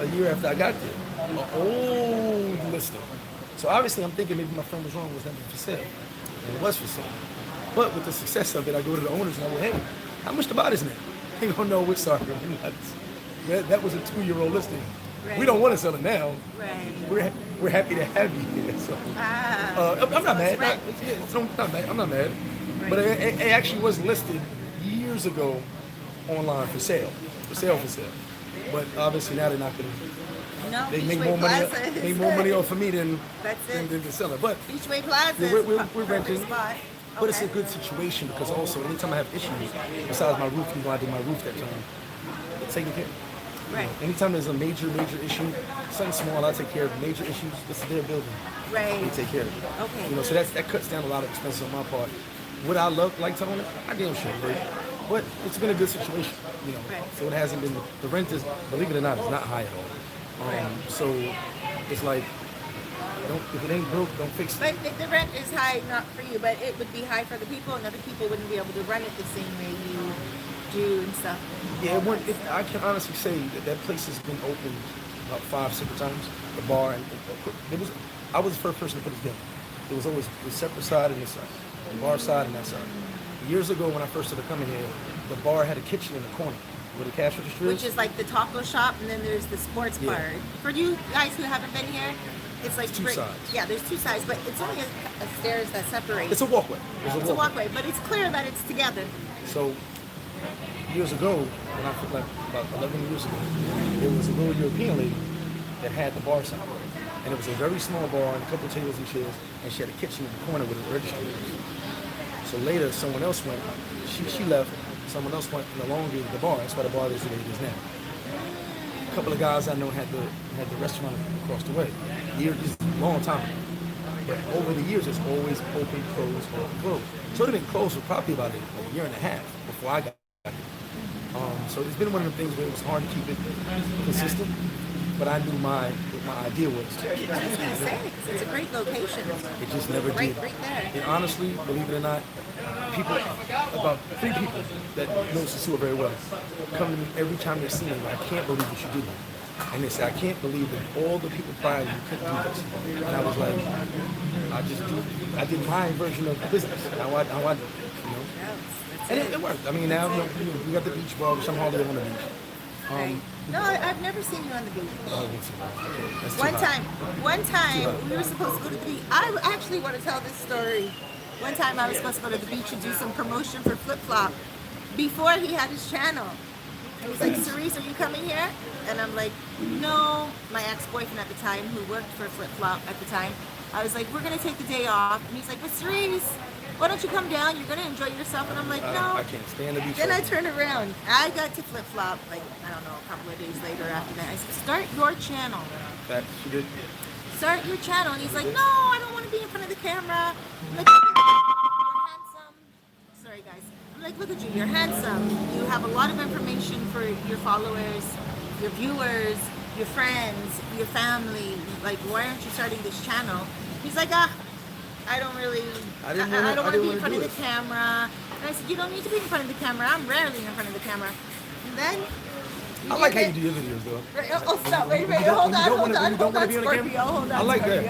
a year after I got there. An old listing. So obviously I'm thinking maybe my friend was wrong, it was never for sale. And it was for sale. But with the success of it, I go to the owners and I go, hey, how much to buy this now? They don't know which sorry. That was a 2-year-old listing. Right. We don't want to sell it now. Right. we're happy to have you here. So, I'm not mad. I'm not mad. Right. But it actually was listed years ago online for sale. But obviously now they're not going to. No, They make Beachway more money. Plaza. Make more money off of me than That's it. than the seller. But Beachway Plaza. yeah, is we're perfect renting. spot. But it's a Okay. good situation because also anytime I have issues, besides my roof, I did my roof that time, it's taken care of. Right. Anytime there's a major issue, something small, I take care of. Major issues, this is their building. Right. They take care of it. Okay. So that cuts down a lot of expenses on my part. Would I like to own it? I damn sure would. But it's been a good situation, Right. So it hasn't been, the rent is, believe it or not, is not high at all. So it's like, if it ain't broke, don't fix it. But the rent is high, not for you, but it would be high for the people, and other people wouldn't be able to run it the same way you do and stuff. Yeah, I can honestly say that place has been open about 5-6 times. The bar and I was the first person to put it together. It was always the separate side and this side, the bar side and that side. Years ago, when I first started coming here, the bar had a kitchen in the corner where the cash register Which is like the taco shop, and then there's the sports Yeah. bar. For you guys who haven't been here, it's like Two sides. Yeah, there's two sides, but it's only a stairs that separate. It's a walkway. It's a walkway, but it's clear that it's together. So years ago, when I like about 11 years ago, there was a little European lady that had the bar side, and it was a very small bar and a couple of tables and chairs, and she had a kitchen in the corner with a register. So later, someone else went. She left. Someone else went and elongated the bar. That's why the bar is the way it is now. A couple of guys I know had the restaurant across the way. Just a long time ago. But over the years, it's always open, close, open, close. So it had been closed for probably about a year and a half before I got here. So it's been one of the things where it was hard to keep it consistent. But I knew my idea was. I was gonna say, 'cause it's a great location. It just never Right, did. right there. And honestly, believe it or not, about 3 people that know Sosua very well, come to me every time they see me. I can't believe what you did. And they say, I can't believe that all the people prior to you couldn't do this. And I was like, I did my version of business. How I do it, And it worked. I mean, now we got the beach bar, which I'm hardly on the beach. Right. No, I've never seen you on the beach. Oh, that's too One hot. time, we were supposed to go to the beach. I actually want to tell this story. One time I was supposed to go to the beach and do some promotion for Flip Flop before he had his channel. And he's like, Cerise, are you coming here? And I'm like, no. My ex-boyfriend at the time, who worked for Flip Flop at the time, I was like, we're going to take the day off. And he's like, but Cerise, why don't you come down? You're going to enjoy yourself. And I'm like, no. I can't stand the beach. Then I turned around. I got to Flip Flop, like, I don't know, a couple of days later after that. I said, start your channel. That she did. Start your channel. And he's like, no, I don't want to be in front of the camera. I'm like, you're handsome. Sorry, guys. I'm like, look at you. You're handsome. You have a lot of information for your followers, your viewers, your friends, your family. Like, why aren't you starting this channel? He's like, I don't really, I don't want to be in front of the camera. And I said, you don't need to be in front of the camera. I'm rarely in front of the camera. And then, I like how you do your videos, though. Right, oh, stop, wait, hold on, Scorpio, hold on, I like that.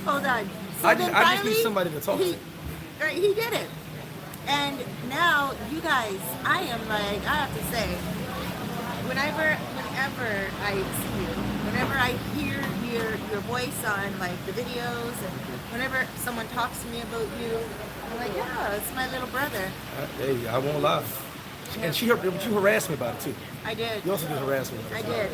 Hold on. So I then just need somebody to talk to. Right, he did it. And now, you guys, I am like, I have to say, whenever I see you, whenever I hear your voice on like the videos, and whenever someone talks to me about you, I'm like, yeah, it's my little brother. Hey, I won't lie. And you harassed me about it too. I did. You also did harass me. I did.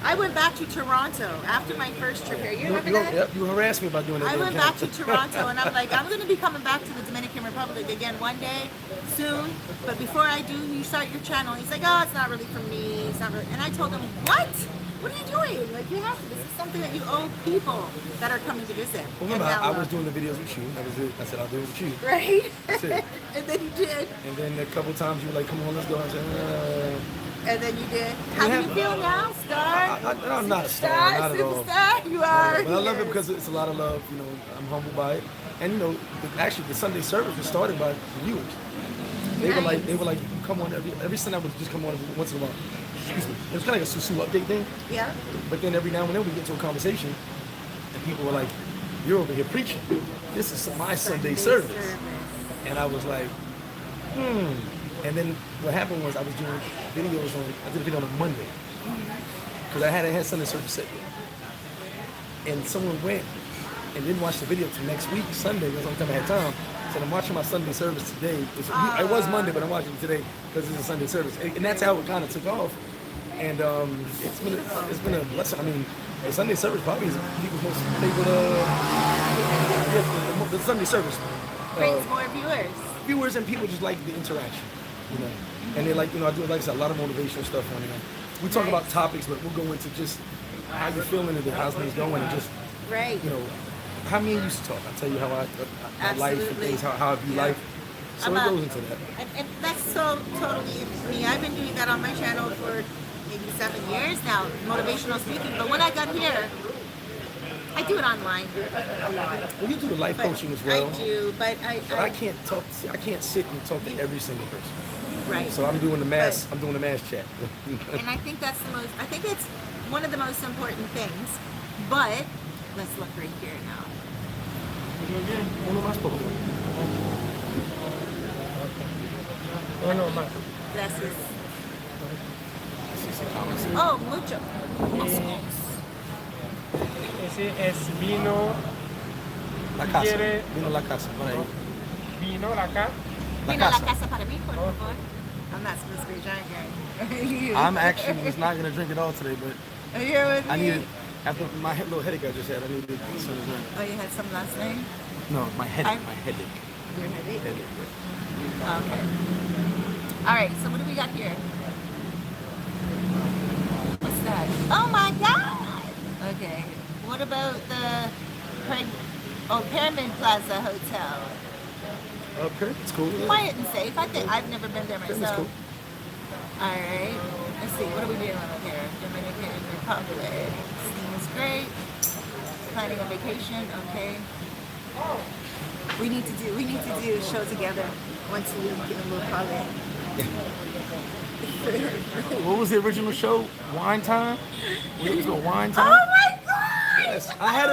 I went back to Toronto after my first trip here. You remember that? Yep, you harassed me about doing that. I went back to Toronto and I'm like, I'm going to be coming back to the Dominican Republic again one day, soon. But before I do, you start your channel. He's like, oh, it's not really for me. It's not really. And I told him, what? What are you doing? Like, you have to. This is something that you owe people that are coming to visit. Well, remember, I was doing the videos with you. That was it. I said, I'll do it with you. Right? That's it. And then you did. And then a couple times you were like, come on, let's go. I said, And then you did. How do you feel now, star? I'm not a star, not at all. Superstar, you are. But I love it because it's a lot of love. I'm humbled by it. And actually, the Sunday service was started by the viewers. They were like, come on every Sunday. I would just come on once in a while. Excuse me. It was kind of like a Sosua update thing. Yeah. But then every now and then we get to a conversation, and people were like, "You're over here preaching. This is my Sunday service." And I was like, And then what happened was I did a video on Monday because I had Sunday service set yet. and someone went and didn't watch the video till next week, Sunday. That's the only time I had time. So I'm watching my Sunday service today. It was Monday, but I'm watching it today because it's a Sunday service, and that's how it kind of took off. And it's been a blessing. I mean, the Sunday service probably is people's most favorite. The Sunday service Brings more viewers. viewers and people just like the interaction, you know. And they like, you know, I do, like I said, a lot of motivational stuff on there. We talk about topics, but we'll go into just how you're feeling and how's things going, and just, you know, how me and you used to talk. I tell you how my life and things, how I view life. So it goes into that. And that's so totally me. I've been doing that on my channel for maybe 7 years now, motivational speaking. But when I got here, I do it online a lot. Well, you do the life coaching as well. I do, but I can't talk. I can't sit and talk to every single person. Right. So I'm doing the mass. I'm doing the mass chat. And I think that's the most. I think it's one of the most important things. But let's look right here now. Uno más, por favor. Uno más. Gracias. Oh, mucho. Ese es vino. La casa. ¿Quiere Vino la casa. Por ahí. vino acá? Vino a la casa para mí, por favor. I'm not supposed to be drinking. I'm actually was not gonna drink it all today, but Are you here with I me? needed, after my little headache I just had, I needed some drink. Oh, you had some last night? No, my headache. Your headache? Headache. Okay. All right, so what do we got here? What's that? Oh my God! Okay. What about the Pyramid Plaza Hotel? Pyramid's cool. Yeah. Quiet and safe. I think I've never been there Pyramid's myself. cool. All right. Let's see. What are we dealing with here? Dominican Republic. Seems great. Planning a vacation. Okay. We need to do a show together once a week in a little holiday. What was the original show? Wine Time? It was called Wine Oh Time. my God! Yes, I had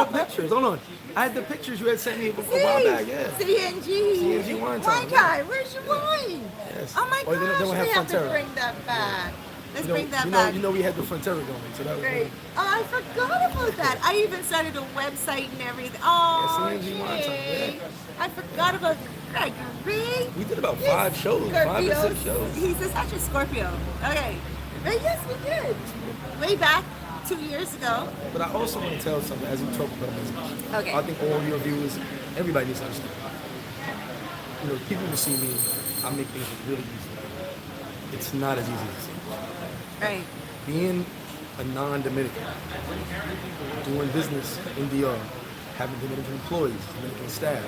the pictures. Hold on, I had the pictures you had sent me a while back. Yeah. CNG. Wine Time, Wine yeah. Time. Where's your wine? Yes. Oh my Or they gosh, don't have we have to Frontera. bring that back. Let's bring that you back. know, we had the Frontera going, so that was Great. Oh, I forgot about that. I even started a website and everything. Oh, Yeah, CNG Wine Time, Jay. I forgot about Gregory. We did about 5 shows, 5 or 6 shows. He's such a Scorpio. Okay. But yes, we did. Way back 2 years ago. But I also want to tell something as we talk about business. Okay. I think all your viewers, everybody needs to understand. You know, people will see me, I make things really easy. It's not as easy as it seems. Right. Being a non-Dominican, doing business in DR, having Dominican employees, Dominican staff,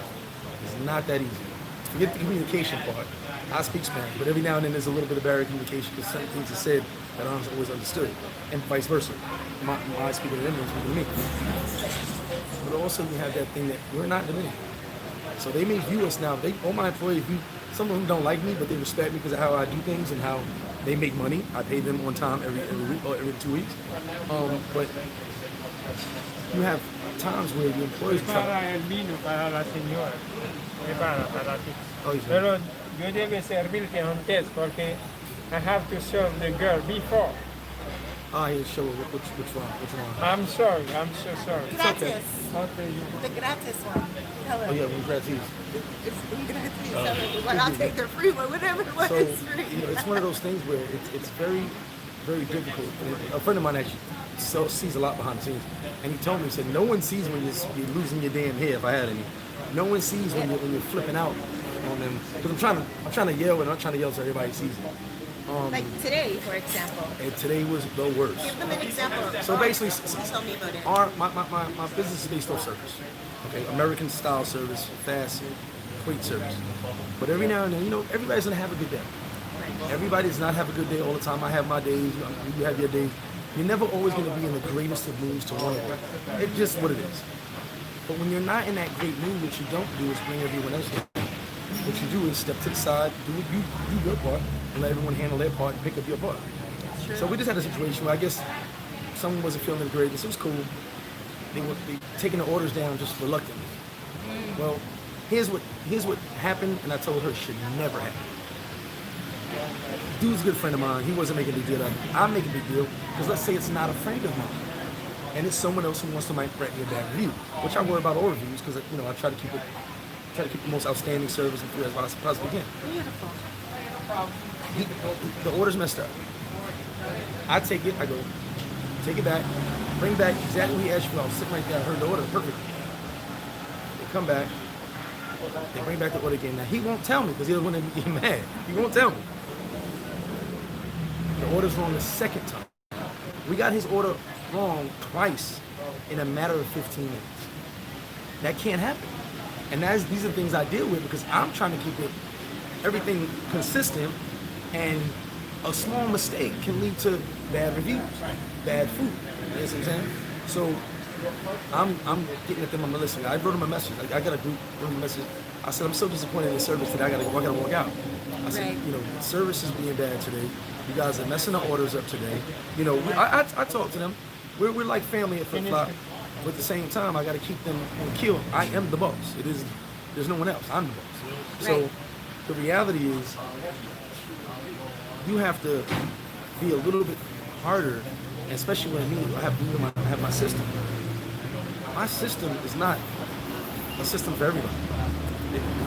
is not that easy. Forget the communication part. I speak Spanish, but every now and then there's a little bit of barrier communication because some things are said that aren't always understood, and vice versa. My speaking to them and speaking to me. But also you have that thing that we're not Dominican. So they may view us now. All my employees, some of them don't like me, but they respect me because of how I do things and how they make money. I pay them on time every week or every 2 weeks. But you have times where the employees Para el vino, para la señora. Para ti. Oh, yeah. Pero yo debo servirte antes porque I have to serve the girl before. yeah, show which one? I'm sorry, I'm so sorry. Gracias. Okay, The gratis one. Hello. Oh yeah, when gratis. It's gratis. I'll take their free one, whatever one So is free. you know, it's one of those things where it's very, very difficult. A friend of mine actually sees a lot behind the scenes, and he told me, he said, no one sees when you're losing your damn hair, if I had any. No one sees when you're flipping out on them. Because I'm trying to yell, and I'm trying to yell so everybody sees it. Like today, for example. And today was the worst. Give them an example. So basically, Tell me about it. my business is based on service. Okay, American style service, fast, quick service. But every now and then, you know, everybody's gonna have a good day. Everybody does not have a good day all the time. I have my days. You have your days. You're never always gonna be in the greatest of moods to one of them. It's just what it is. But when you're not in that great mood, what you don't do is bring everyone else in. What you do is step to the side, do your part, and let everyone handle their part and pick up your part. So we just had a situation where I guess someone wasn't feeling the greatness. It was cool. They were taking the orders down just reluctantly. Well, here's what happened, and I told her it should never happen. Dude's a good friend of mine. He wasn't making a big deal out of it. I'm making a big deal because let's say it's not a friend of mine. and it's someone else who wants to might write me a bad review, which I worry about all reviews because I try to keep the most outstanding service and food as I possibly can. Beautiful. The order's messed up. I take it, I go, take it back, bring back exactly what he asked for. I was sitting right there, I heard the order perfectly. They come back, they bring back the order again. Now he won't tell me because he doesn't want to get mad. He won't tell me. The order's wrong the second time. We got his order wrong twice in a matter of 15 minutes. That can't happen. And these are things I deal with because I'm trying to keep everything consistent, and a small mistake can lead to bad reviews, bad food. You know what I'm saying? So I'm getting at them. I'm listening. I wrote them a message. I got a group, wrote them a message. I said, I'm so disappointed in the service today. I gotta walk out. I said, Right. Service is being bad today. You guys are messing the orders up today. I talk to them. We're like family at Flip Flop. But at the same time, I gotta keep them on kill. I am the boss. There's no one else. I'm the boss. So Right. the reality is, you have to be a little bit harder, especially when I have my system. My system is not a system for everybody.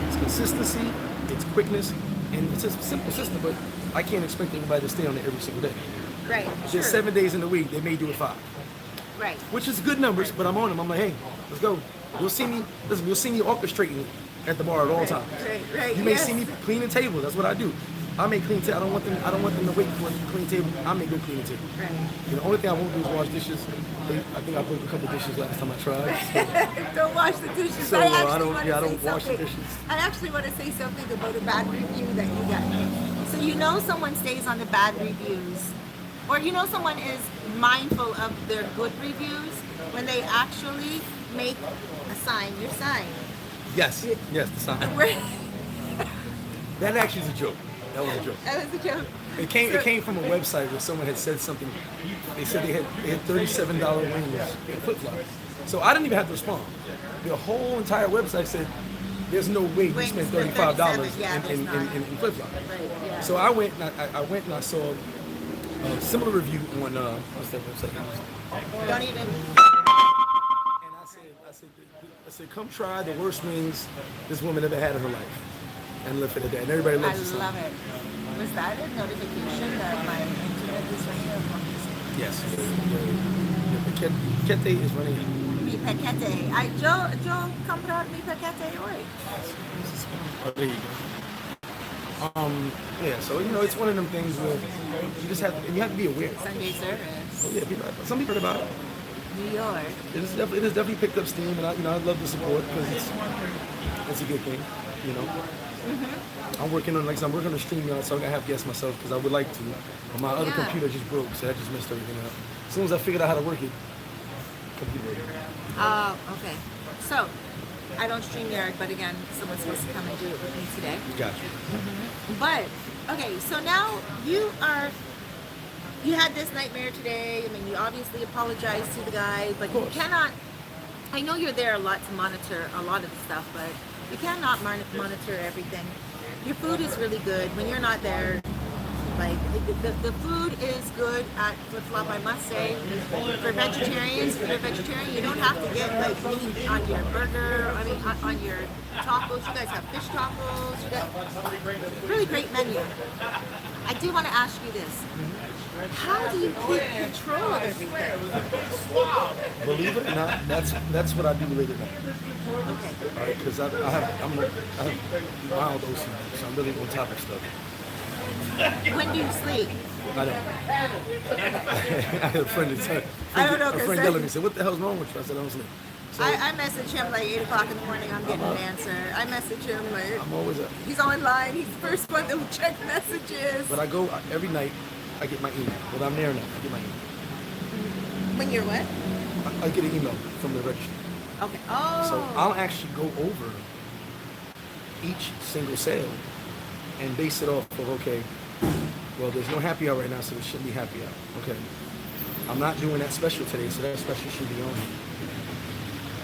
It's consistency, it's quickness, and it's a simple system, but I can't expect everybody to stay on it every single day. Right. There's 7 days in the week, they may do it 5. Right. Which is good numbers, but I'm on them. I'm like, hey, let's go. You'll see me orchestrating at the bar at all times. Right. You may see me cleaning tables. That's what I do. I may clean table. I don't want them to wait for a clean table. I may go clean the table. Right. The only thing I won't do is wash dishes. I think I broke a couple dishes last time I tried. Don't wash the dishes. So, I don't want wash the dishes. I actually want to say something about a bad review that you got. So someone stays on the bad reviews, or someone is mindful of their good reviews when they actually make a sign, your sign. Yes, the sign. Right. That actually is a joke. That was a joke. That was a joke. It came from a website where someone had said something. They said they had $37 wings in Flip Flop. So I didn't even have to respond. The whole entire website said, "There's no way you Wings spent for $35 $37, in Flip Flop." Right, yeah. So I went and I saw a similar review on what's that website? Don't even. And I said, come try the worst wings this woman ever had in her life, and live for the day. And everybody I loves it. love it. Was that a notification that my internet is running? Yes. The Paquete is running. Mi paquete. Yo comprar mi paquete hoy. Oh, there you go. Yeah, so it's one of them things where you just have to be aware. Sunday service. Oh, yeah, some people heard about it. New York. It has definitely picked up steam, and I love the support because it's a good thing, I'm working on a StreamYard, so I'm gonna have guests myself because I would like to. But my other computer just broke, so that just messed everything up. As soon as I figured out how to work it, computer broke. Oh, okay. So, I don't StreamYard, but again, someone's supposed to come and do it with me today. Got you. But, okay, so now you had this nightmare today. I mean, you obviously apologized to the guy, but you cannot, I know you're there a lot to monitor a lot of the stuff, but you cannot monitor everything. Your food is really good. When you're not there, like, the food is good at Flip Flop, I must say. For vegetarians, if you're a vegetarian, you don't have to get like meat on your burger, on your tacos. You guys have fish tacos. You got really great menu. I do want to ask you this. How do you keep control of everything? Believe it or not, that's what I do late at night. Okay. All right, because I have mild OCD, so I'm really on top of stuff. When do you sleep? I don't. I had a friend that I don't know, a 'cause friend that- yelled at me, said, "What the hell's wrong with you?" I said, "I don't sleep." So I message him like 8 o'clock in the morning. I'm getting an answer. I message him like I'm always up. he's online. He's the first one to check messages. But I go every night. I get my email. But I'm there now. I get my email. When you're what? I get an email from the registry. Okay. Oh. So I'll actually go over each single sale and base it off of, okay, well, there's no happy hour right now, so there shouldn't be happy hour. Okay. I'm not doing that special today, so that special should be on.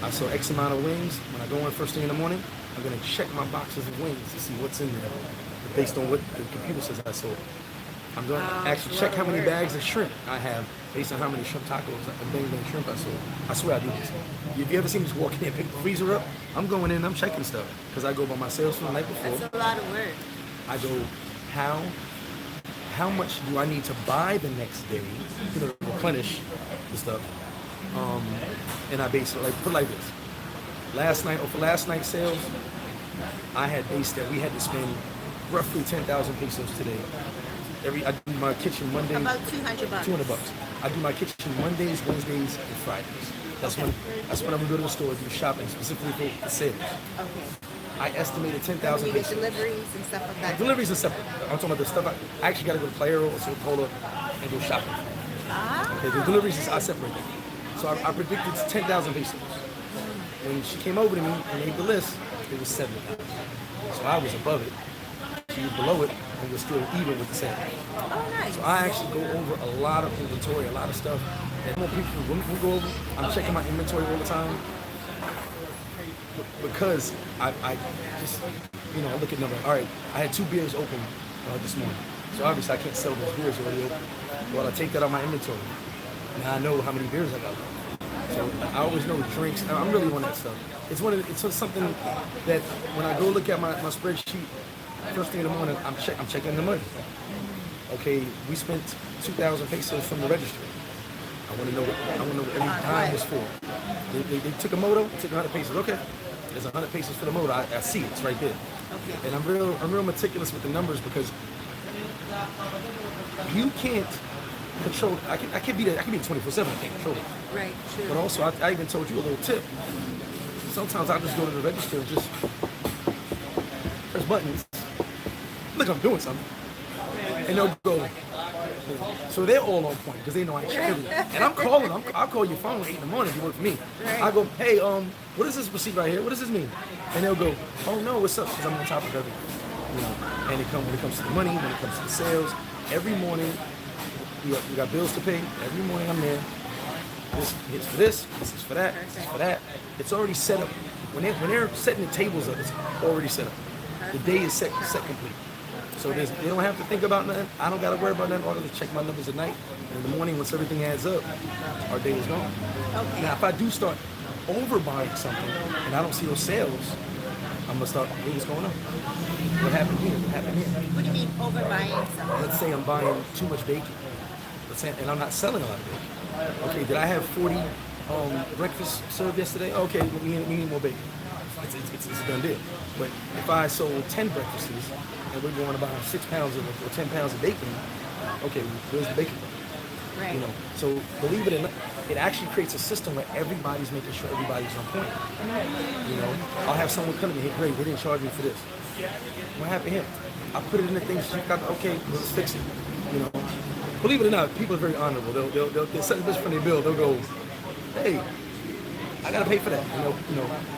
I saw X amount of wings. When I go in first thing in the morning, I'm going to check my boxes of wings to see what's in there based on what the computer says I sold. I'm going to actually check how many bags of shrimp I have based on how many shrimp tacos and bang shrimp I sold. I swear I do this. If you ever see me just walk in and pick the freezer up, I'm going in, I'm checking stuff. Because I go by my sales from the night before. That's a lot of work. I go, how much do I need to buy the next day to replenish the stuff? And I base it like, put it like this. For last night's sales, I had based that we had to spend roughly 10,000 pesos today. I do my kitchen Mondays. About $200. $200. I do my kitchen Mondays, Wednesdays, and Fridays. That's when I'm gonna go to the store do shopping specifically for sales. Okay. I estimated 10,000 You get pesos. deliveries and stuff like that. Deliveries are separate. I'm talking about the stuff. I actually got to go to Plata or Puerto and go shopping. Ah. Okay, the deliveries I separate them. So I predicted 10,000 pesos. When she came over to me and made the list, it was 7,000. So I was above it. She was below it, and we're still even with the same. Oh, nice. So I actually go over a lot of inventory, a lot of stuff that more people wouldn't go over. I'm checking my inventory all the time because I just, I look at number. All right, I had 2 beers open this morning, so obviously I can't sell those beers already open. Well, I take that out of my inventory. Now I know how many beers I got left. So I always know drinks. I'm really on that stuff. It's something that when I go look at my spreadsheet first thing in the morning, I'm checking the money. Okay, we spent 2,000 pesos from the registry. I want to know what every dime was for. They took a moto, took 100 pesos. Okay, there's 100 pesos for the moto. I see it. It's right there. Okay. And I'm real meticulous with the numbers because you can't control. I can be 24/7. I can't control it. Right, true. But also, I even told you a little tip. Sometimes I just go to the register and just press buttons. Look, I'm doing something. And they'll go. So they're all on point because they know I check everything. And I'm calling. I'll call your phone at 8 in the morning if you work for me. Right. I go, hey, what is this receipt right here? What does this mean? And they'll go, oh no, what's up? Because I'm on top of everything. And when it comes to the money, when it comes to the sales, every morning we got bills to pay. Every morning I'm there. This is for this is for that, this is for that. It's already set up. When they're setting the tables up, it's already set up. The day is set complete. So they don't have to think about nothing. I don't got to worry about nothing. All I just check my numbers at night. And in the morning, once everything adds up, our day is gone. Okay. Now, if I do start overbuying something and I don't see those sales, I'm going to start, hey, what's going on? What happened here? What happened here? What do you mean overbuying something? Let's say I'm buying too much bacon. And I'm not selling a lot of bacon. Okay, did I have 40 breakfast served yesterday? Okay, we need more bacon. It's a done deal. But if I sold 10 breakfasts and we're going to buy 6 pounds or 10 pounds of bacon, okay, where's the bacon? Right. So believe it or not, it actually creates a system where everybody's making sure everybody's on point. I'll have someone come to me, hey, great, they didn't charge me for this. What happened here? I put it in the thing, okay, let's fix it. Believe it or not, people are very honorable. They'll set this from their bill. They'll go, hey, I gotta pay for that.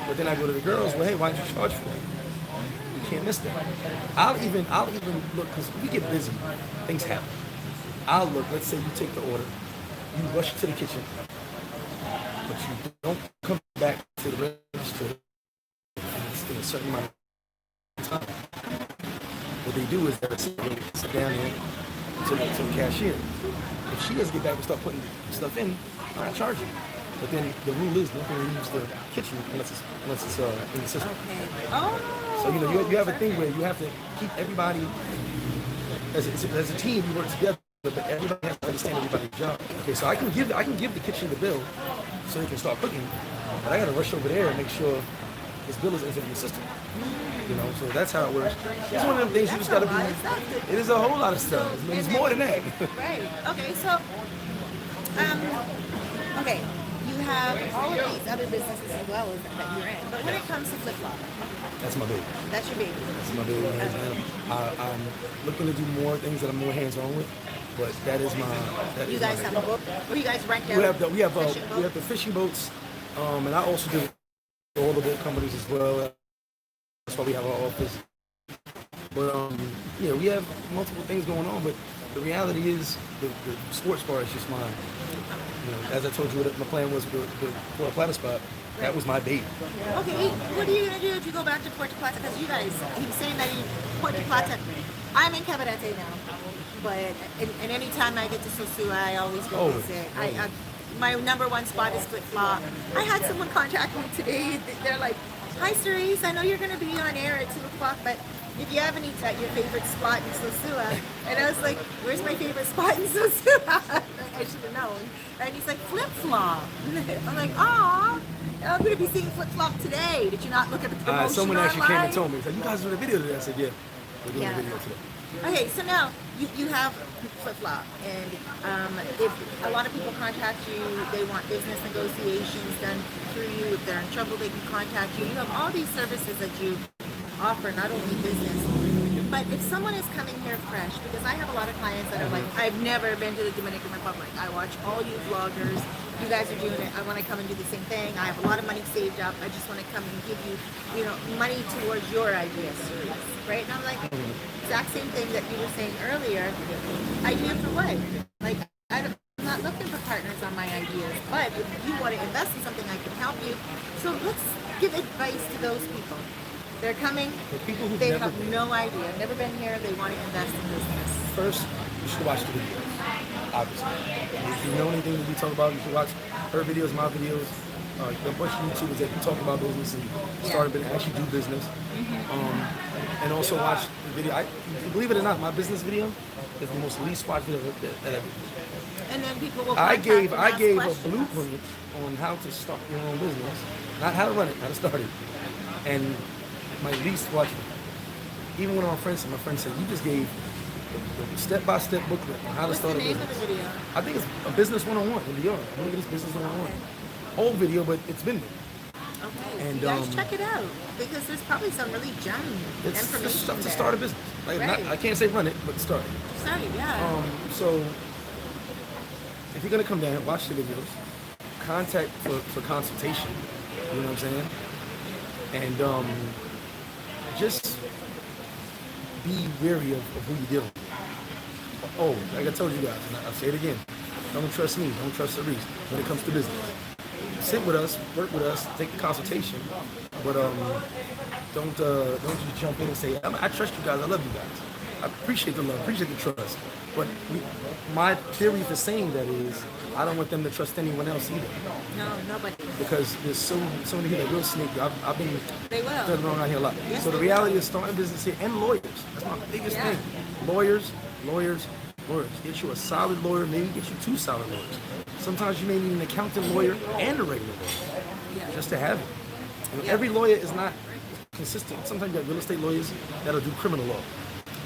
But then I go to the girls. Well, hey, why did you charge for that? You can't miss that. I'll even look because we get busy. Things happen. I'll look. Let's say you take the order, you rush to the kitchen, but you don't come back to the register in a certain amount of time. What they do is they sit down there to the cashier. If she doesn't get back and start putting stuff in, I'm not charging. But then the rule is nothing leaves the kitchen unless it's in the system. Okay. Oh. So you have a thing where you have to keep everybody as a team. You work together, but everybody has to understand everybody's job. Okay, so I can give the kitchen the bill so they can start cooking, but I got to rush over there and make sure this bill is entered in the system. So that's how it works. It's one of them things you just got to be. It is a whole lot of stuff. It's more than that. Right. Okay. So, okay. You have all of these other businesses as well that you're in, but when it comes to Flip Flop, That's my baby. that's your baby. That's my baby. Hands down. I'm looking to do more things that I'm more hands-on with, but that is my. You guys have a boat, or you guys rent out? We have fishing boat? the fishing boats, and I also do all the boat companies as well. That's why we have our office. But we have multiple things going on. But the reality is, the sports bar is just mine. As I told you, what my plan was for a Plata spot. That was my baby. Okay, what are you gonna do if you go back to Puerto Plata? Because you guys, he's saying that Puerto Plata. I'm in Cabarete now. But and anytime I get to Sosua, I always go Always, visit. always. My number one spot is Flip Flop. I had someone contact me today. They're like, "Hi, Cerise, I know you're going to be on air at 2 o'clock, but if you have any your favorite spot in Sosua," and I was like, "Where's my favorite spot in Sosua?" I should have known. And he's like, "Flip Flop." I'm like, "Aw, I'm going to be seeing Flip Flop today. Did you not look at the promotion Someone actually came and online?" told me, said, "You guys doing a video today?" I said, "Yeah, we're doing Yeah. a video today." Okay, so now you have Flip Flop, and if a lot of people contact you, they want business negotiations done through you. If they're in trouble, they can contact you. You have all these services that you offer, not only business, but if someone is coming here fresh, because I have a lot of clients that are like, "I've never been to the Dominican Republic. I watch all you vloggers. You guys are doing it. I want to come and do the same thing. I have a lot of money saved up. I just want to come and give you, money towards your ideas, right?" And I'm like, exact same thing that you were saying earlier. Idea for what? Like, I'm not looking for partners on my ideas, but if you want to invest in something, I can help you. So let's give advice to those people. They're coming. For people who've They never have been. no idea, never been here. They want to invest in business. First, you should watch the videos, obviously. If you know anything that we talk about, you should watch her videos, my videos. The bunch of YouTubers that talk about business and start a business, actually do business. And also watch the video. Believe it or not, my business video is the most least watched video that ever. And then people will I contact gave and ask a questions. blueprint on how to start your own business, not how to run it, how to start it. And my least watched video. Even when my friend said, "You just gave the step-by-step booklet on how to What's start the a name business." of the video? I think it's a business 101 in the yard. I think it's business 101. Old video, but it's been there. Okay, And, you guys check it out, because there's probably some really gem It's information just stuff to there. start a business. Like, Right. I can't say run it, but start it. Sorry, yeah. So if you're gonna come down, watch the videos, contact for consultation. You know what I'm saying? And just be wary of who you're dealing with. Oh, like I told you guys, and I'll say it again. Don't trust me. Don't trust Cerise when it comes to business. Sit with us, work with us, take the consultation, but don't just jump in and say, I trust you guys. I love you guys. I appreciate the love, appreciate the trust. But my theory for saying that is, I don't want them to trust anyone else either, No, nobody. because there's so many people that will sneak. I've been They will. turning around here a lot. Yes, So the they reality is starting business here, and lawyers. That's my biggest Yeah. thing. Lawyers. Get you a solid lawyer, maybe get you 2 solid lawyers. Sometimes you may need an accountant lawyer and a regular lawyer, Yeah. just to have it. You know, Yeah. Every lawyer is not consistent. Sometimes you got real estate lawyers that'll do criminal law,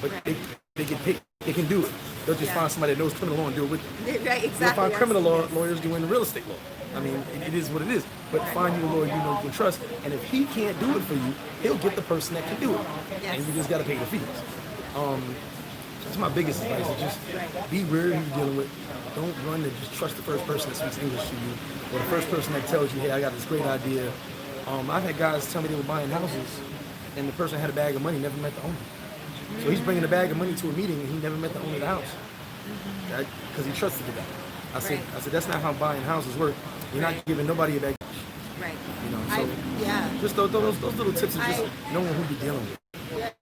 but they get paid. They can do it. They'll just Yeah. find somebody that knows criminal law and do it with you. Right, You'll exactly. find I've criminal seen law this. lawyers doing real estate law. I mean, it is what it is. But find you a lawyer you know you can trust, and if he can't do it for you, he'll get the person that can do it, Yes. and you just got to pay the fees. That's my biggest advice. Is just be where you're dealing with. Don't run and just trust the first person that speaks English to you, or the first person that tells you, "Hey, I got this great idea." I've had guys tell me they were buying houses, and the person had a bag of money, never met the owner. So he's bringing a bag of money to a meeting, and he never met the owner of the house because he trusted the guy. I said, that's not how buying houses work. You're not giving nobody a bag. Right. You know, so Yeah. just those little tips of just knowing who you're dealing with.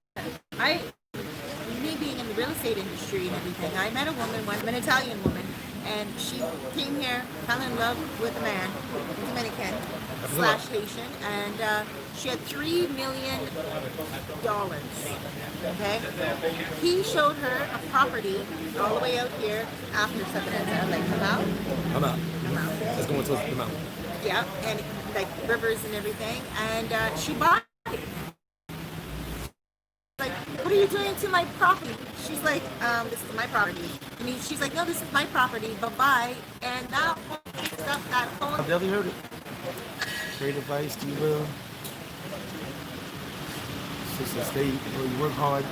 Me being in the real estate industry and everything, I met a woman, an Italian woman, and she came here, fell in love with a man, Dominican / Haitian, and she had $3 million. Okay, he showed her a property all the way out here after 7 ends. I was like, come out, I'm out. come out. Let's go into the mountain. Yeah, and like rivers and everything, and she bought it. Like, what are you doing to my property? She's like, this is my property. And she's like, no, this is my property, bye-bye. And that whole stuff, that whole... I've definitely heard it. Great advice, you will. Just to stay, you work hard,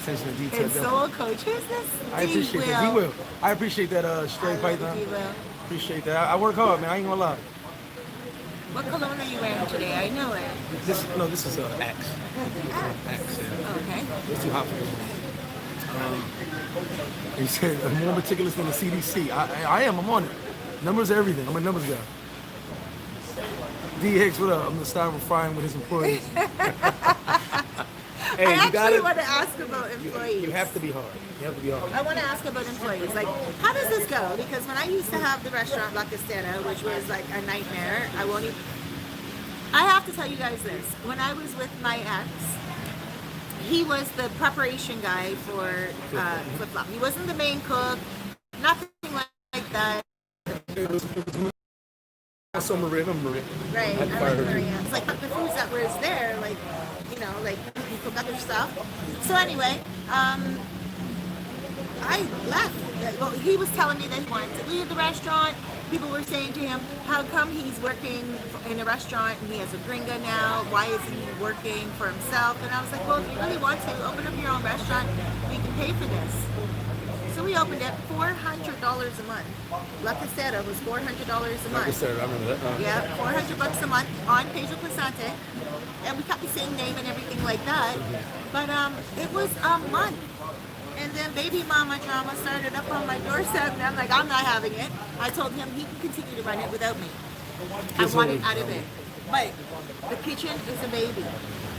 attention to detail. And soul coach, who's this? I appreciate that. He will. I appreciate that, straight python. He will. Appreciate that. I work hard, man. I ain't gonna lie. What cologne are you wearing today? I know it. This is Axe. Axe, yeah. Okay. It's too hot for me. He said, I'm more meticulous than the CDC. I am. I'm on it. Numbers are everything. I'm a numbers guy. DX, what up? I'm the styrofoam frying with his employees. Hey, I you actually gotta. want to ask about employees. You have to be hard. You have to be hard. I want to ask about employees. Like, how does this go? Because when I used to have the restaurant La Costera, which was like a nightmare, I have to tell you guys this. When I was with my ex, he was the preparation guy for Flip Flop. He wasn't the main cook, nothing like that. I saw Maria. Right, I I fired like her. Maria. It's like the foods that was there, like, you know, like you cook other stuff. So anyway, I left. Well, he was telling me that he wanted to leave the restaurant. People were saying to him, how come he's working in a restaurant and he has a gringa now? Why isn't he working for himself? And I was like, well, if you really want to, open up your own restaurant. We can pay for this. So we opened it, $400 a month. La Costera was $400 a month. Like I said, I remember that. Yeah, $400 a month on Pedro Placente, and we kept the same name and everything like that. But it was a month, and then baby mama drama started up on my doorstep, and I'm like, I'm not having it. I told him he can continue to run it without me. I want it out of it. But the kitchen is a baby.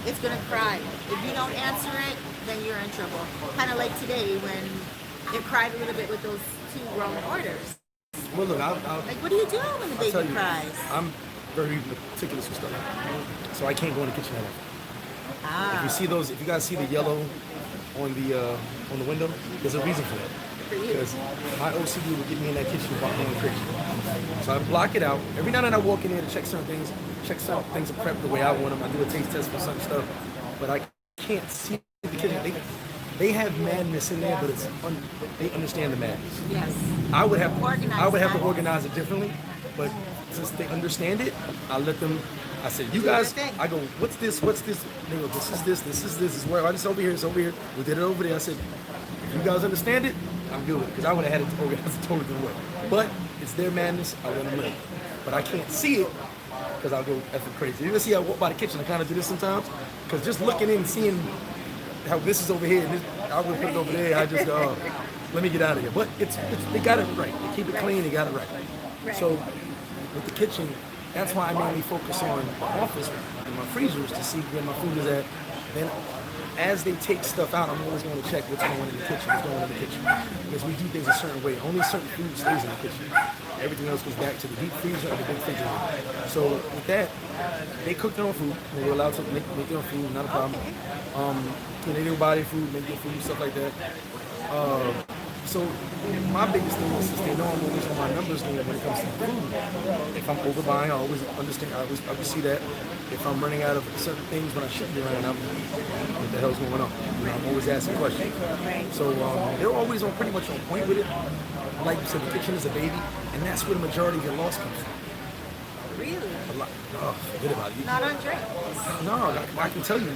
It's gonna cry. If you don't answer it, then you're in trouble. Kind of like today when it cried a little bit with those 2 wrong orders. Well, look, I'll Like, what do you do when the I'll tell baby you, cries? I'm very meticulous with stuff, so I can't go in the kitchen at all. If you see those, if you guys see the yellow on the window, there's a reason for that. For you. Because my OCD would get me in that kitchen about going crazy. So I block it out. Every now and then I walk in there to check certain things are prepped the way I want them. I do a taste test for certain stuff, but I can't see the kitchen. They have madness in there, but they understand the madness. Yes. I would have to Organize organize it differently, but since they understand it, I let them. I said, you guys. I go, what's this? What's this? They go, this is this. This is this. This is where. It's over here. It's over here. We did it over there. I said, if you guys understand it, I'm good with it, because I would have had it organized a totally different way. But it's their madness. I let them live. But I can't see it because I'll go effing crazy. You ever see I walk by the kitchen? I kind of do this sometimes, because just looking in and seeing how this is over here, and this, I would put it over there. I just go, let me get out of here. But it's they got it right. They keep it clean. They got it right. So with the kitchen, that's why I mainly focus on my office and my freezers to see where my food is at. Then as they take stuff out, I'm always going to check what's going in the kitchen, because we do things a certain way. Only certain food stays in the kitchen. Everything else goes back to the deep freezer or the big freezer. So with that, they cook their own food. We're allowed to make their own food, not a problem. They do buy their food, make their food, stuff like that. So my biggest thing is they know I'm always on my numbers when it comes to food. If I'm overbuying, I always understand. I always see that. If I'm running out of certain things when I shouldn't be running out, what the hell's going on? I'm always asking questions. So they're always pretty much on point with it. Like you said, the kitchen is a baby, and that's where the majority of your loss comes from. Really? A lot. Oh, forget about it. Not on drinks. No, I can tell you.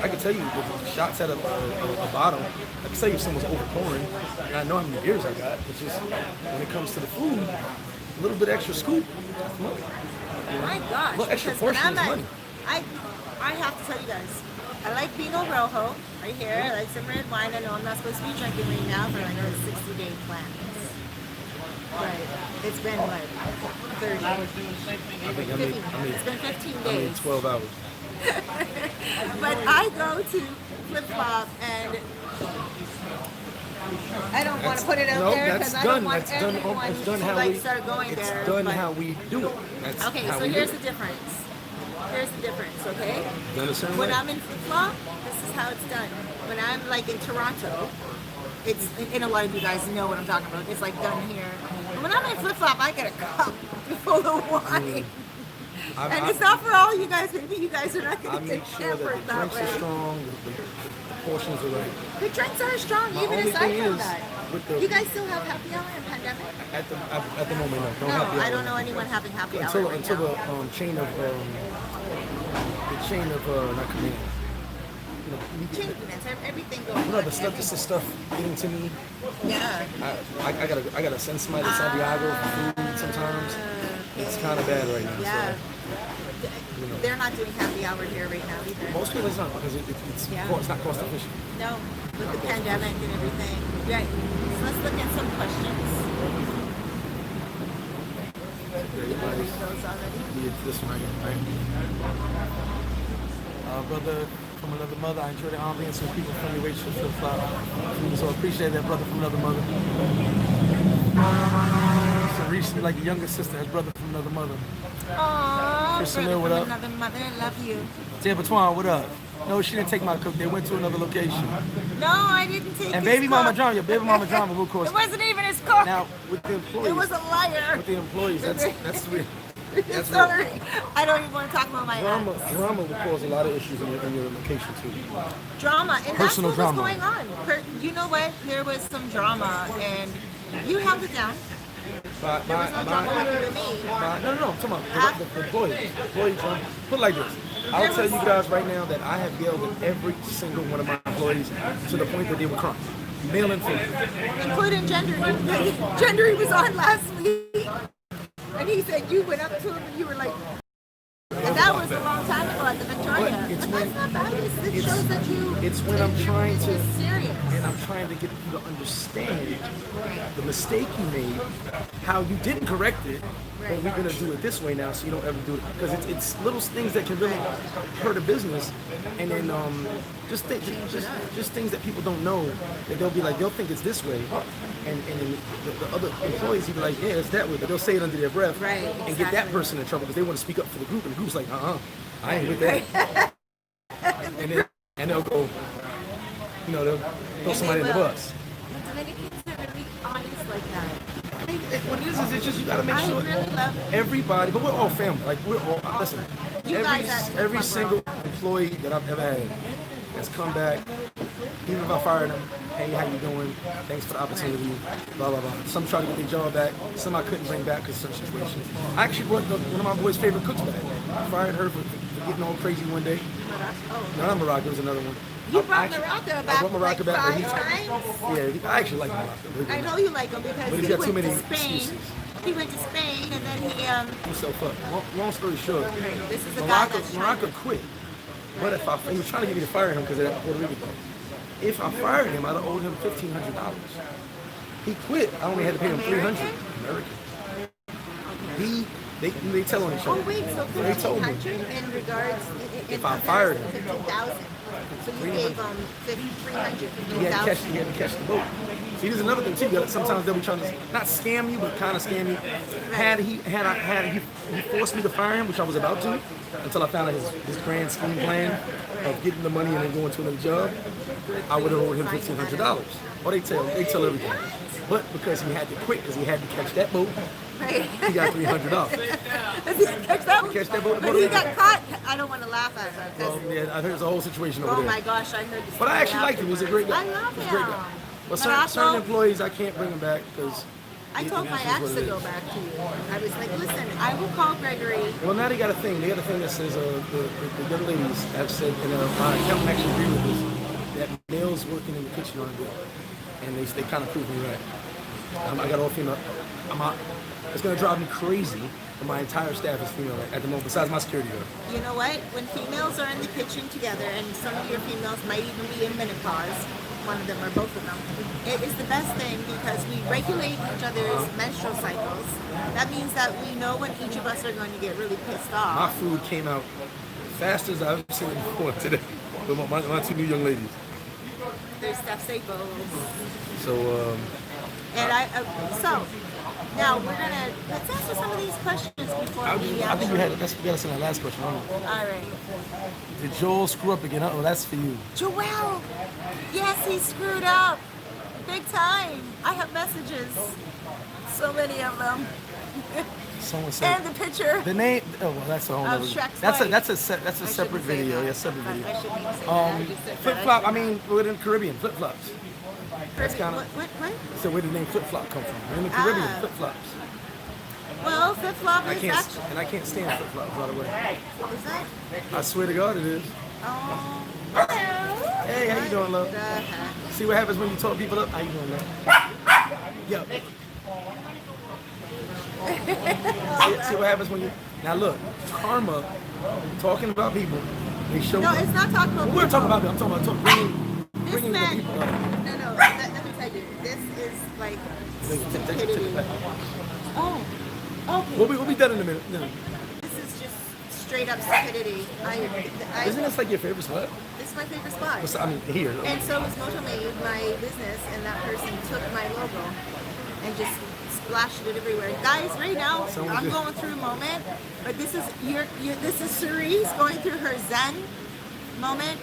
I can tell you with shots at a bottom. I can tell you if someone's overpouring, and I know how many beers I got. It's just when it comes to the food, a little bit extra scoop. That's money. My gosh. A little extra Because when portion is I'm money. I have to tell you guys, I like Pinot Rojo right here. I like some red wine. I know I'm not supposed to be drinking right now, but I know it's 60-day plans. But it's been what? 30. It's been 15 days. 12 hours. But I go to Flip Flop and I don't want to put it out there because I don't want everyone to start going there. It's done how we do it. Okay, so here's the difference. Here's the difference, okay? You understand When that? I'm in Flip Flop, this is how it's done. When I'm like in Toronto, it's, and a lot of you guys know what I'm talking about, it's like done here. But when I'm in Flip Flop, I get a cup full of wine. And it's not for all you guys, maybe you guys are not I going to make get sure that pampered the that drinks way. are strong, the portions are right. The drinks are strong, My even only aside thing from is, that. with the- You guys still have happy hour in pandemic? At the moment, no. Don't No, have the I don't other know one. anyone having happy hour Until right until now. the chain of not command. Chain of events, everything going No, on. the stuff, just the stuff getting to me. Yeah. I gotta send somebody to Santiago for food sometimes. It's kind of bad right now. Yeah. So, They're not doing happy hour here right now either. most people it's not because it's not cost efficient. No, with the pandemic and everything. Right. So let's look at some questions. Did you read those already? This one right here, right? Brother from another mother. I enjoy the ambience and people friendly ways to flip flop. So I appreciate that brother from another mother. Cerise, like a younger sister, has brother from another mother. Aww, Kristen, brother what from up? another mother. I love you. Tabatuan, what up? No, she didn't take my cook. They went to another location. No, I didn't take And his baby mama cook. drama, your baby mama drama, of course. It wasn't even his cook. Now with the employees, It was a liar. with the employees, that's weird. That's Sorry. weird. I don't even want to talk about my Drama ex. will cause a lot of issues in your location too. Drama. And Personal that's what drama. was going on. You know what? There was some drama, and you held it down. There was no drama with you and me. No, I'm talking about the employees. Employee drama. Put it like this. I'll tell you guys right now that I have yelled at every single one of my employees to the point that they were crying. Male and female. Including Gendry. Gendry was on last week, and he said you went up to him and you were like, and that was a long time ago at the Victoria. But it's But when- that's not bad. It shows that you. It's when I'm trying to, It's serious. and I'm trying to get you to understand the mistake you made, how you didn't correct it, but we're gonna do it this way now, so you don't ever do it. Because it's little things that can really hurt a business, and then just things that people don't know that they'll think it's this way, and then the other employees will be like, yeah, it's that way, but they'll say it under their breath, Right, and get that exactly. person in trouble because they want to speak up for the group, and the group's like, I ain't with that, and they'll go, they'll throw somebody in the bus. The Dominicans are really honest like that. What it is it's just you gotta make I sure really love it. everybody, but we're all family. Like we're all listen. You guys at Every Club single employee that I've ever had has come back. Even if I fired them, hey, how you doing? Thanks for the opportunity. Blah blah blah. Some try to get their job back. Some I couldn't bring back because of certain situations. I actually brought one of my boys' favorite cooks back. I fired her for getting all crazy one day. No, not Morocco. It was another one. You brought I Morocco I back brought Morocco like back. 5 times? I actually like Morocco. I know you like him because But he he's got too went many to Spain. excuses. He went to Spain and then he Himself up. Long story short, this is a guy that's Morocco quit. But if he was trying to get me to fire him because of that Puerto Rico thing. If I fired him, I'd have owed him $1,500. He quit. I only had to pay him $300. American. They tell on each other. Oh wait, so They told me. 1,500 in regards If I fired him. 15,000. So you gave him 300, He had to catch the boat. See, there's another thing too. Sometimes they'll be trying to not scam you, but kind of scam you. Had he forced me to fire him, which I was about to, until I found out his grand scheme plan of getting the money and then going to another job, I would have owed him $1,500. Or they tell everything. But because he had to quit, because he had to catch that boat, Right. he got $300. Does he catch that one? Catch that boat. But he got caught. I don't want to laugh at him. 'Cause- Yeah, I heard there's a whole situation over oh there. my gosh, I heard this. But I actually liked him. He was a great guy. I love He was a great him. guy. But Morocco, certain employees, I can't bring them back because. I told my ex to go back to you. I was like, listen, I will call Gregory. Well, now they got a thing. They got a thing that says the young ladies have said, and my accountant actually agreed with this, that males working in the kitchen aren't good, and they kind of proved me right. I got all female. It's gonna drive me crazy, but my entire staff is female at the moment, besides my security guard. You know what? When females are in the kitchen together, and some of your females might even be in menopause, one of them or both of them, it is the best thing because we regulate each other's menstrual cycles. That means that we know when each of us are going to get really pissed My off. food came out fast as I've seen it before today with my two new young ladies. There's Steph Staples. So And so now we're gonna let's answer some of these questions before we I think actually. you got us in that last question. Hold on. All right. Did Joel screw up again? Oh, that's for you. Joel! Yes, he screwed up. Big time. I have messages. So many of them. Someone said And the picture the name. Oh well, that's a whole of other. Shrek's That's a wife. that's a I separate shouldn't say video. that. Yeah, separate But video. I shouldn't even say that. I just said that. Flip flop. I mean, we're in the Caribbean. Flip flops. That's kind of. What? So where did the name flip flop come from? We're in the Caribbean. Ah. Flip flops. Well, flip flop is actually. And I can't stand flip flops, by the way. Is that? I swear to God, it is. Oh. Hello. Hey, how you doing, love? The heck? See what happens when you talk people up? How you doing, love? Yo. see what happens when you. Now look, karma. Talking about people. They show. No, it's not talking about. We're talking about. I'm talking about This bringing the man. people up. No. Let me tell you. This is like stupidity. Oh. Okay. We'll be done in a minute. No. This is just straight up stupidity. Isn't this like your favorite spot? This is my favorite spot. I mean, here. And so is Moto Made, my business, and that person took my logo and just splashed it everywhere. Guys, right now I'm going through a moment, but this is this is Cerise going through her Zen moment.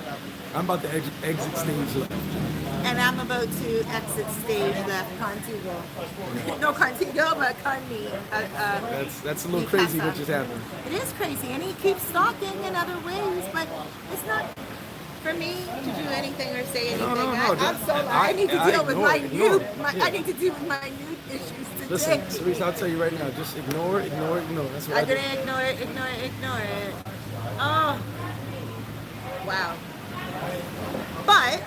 I'm about to exit stage left. And I'm about to exit stage left, contigo. No contigo, but con me. That's a little crazy what just happened. It is crazy, and he keeps stalking in other ways, but it's not for me to do anything or say anything. I need to deal with my nude. I need to deal with my nude issues today. Listen, Cerise, I'll tell you right now, just ignore it. That's what I'm gonna ignore it. Oh, wow. But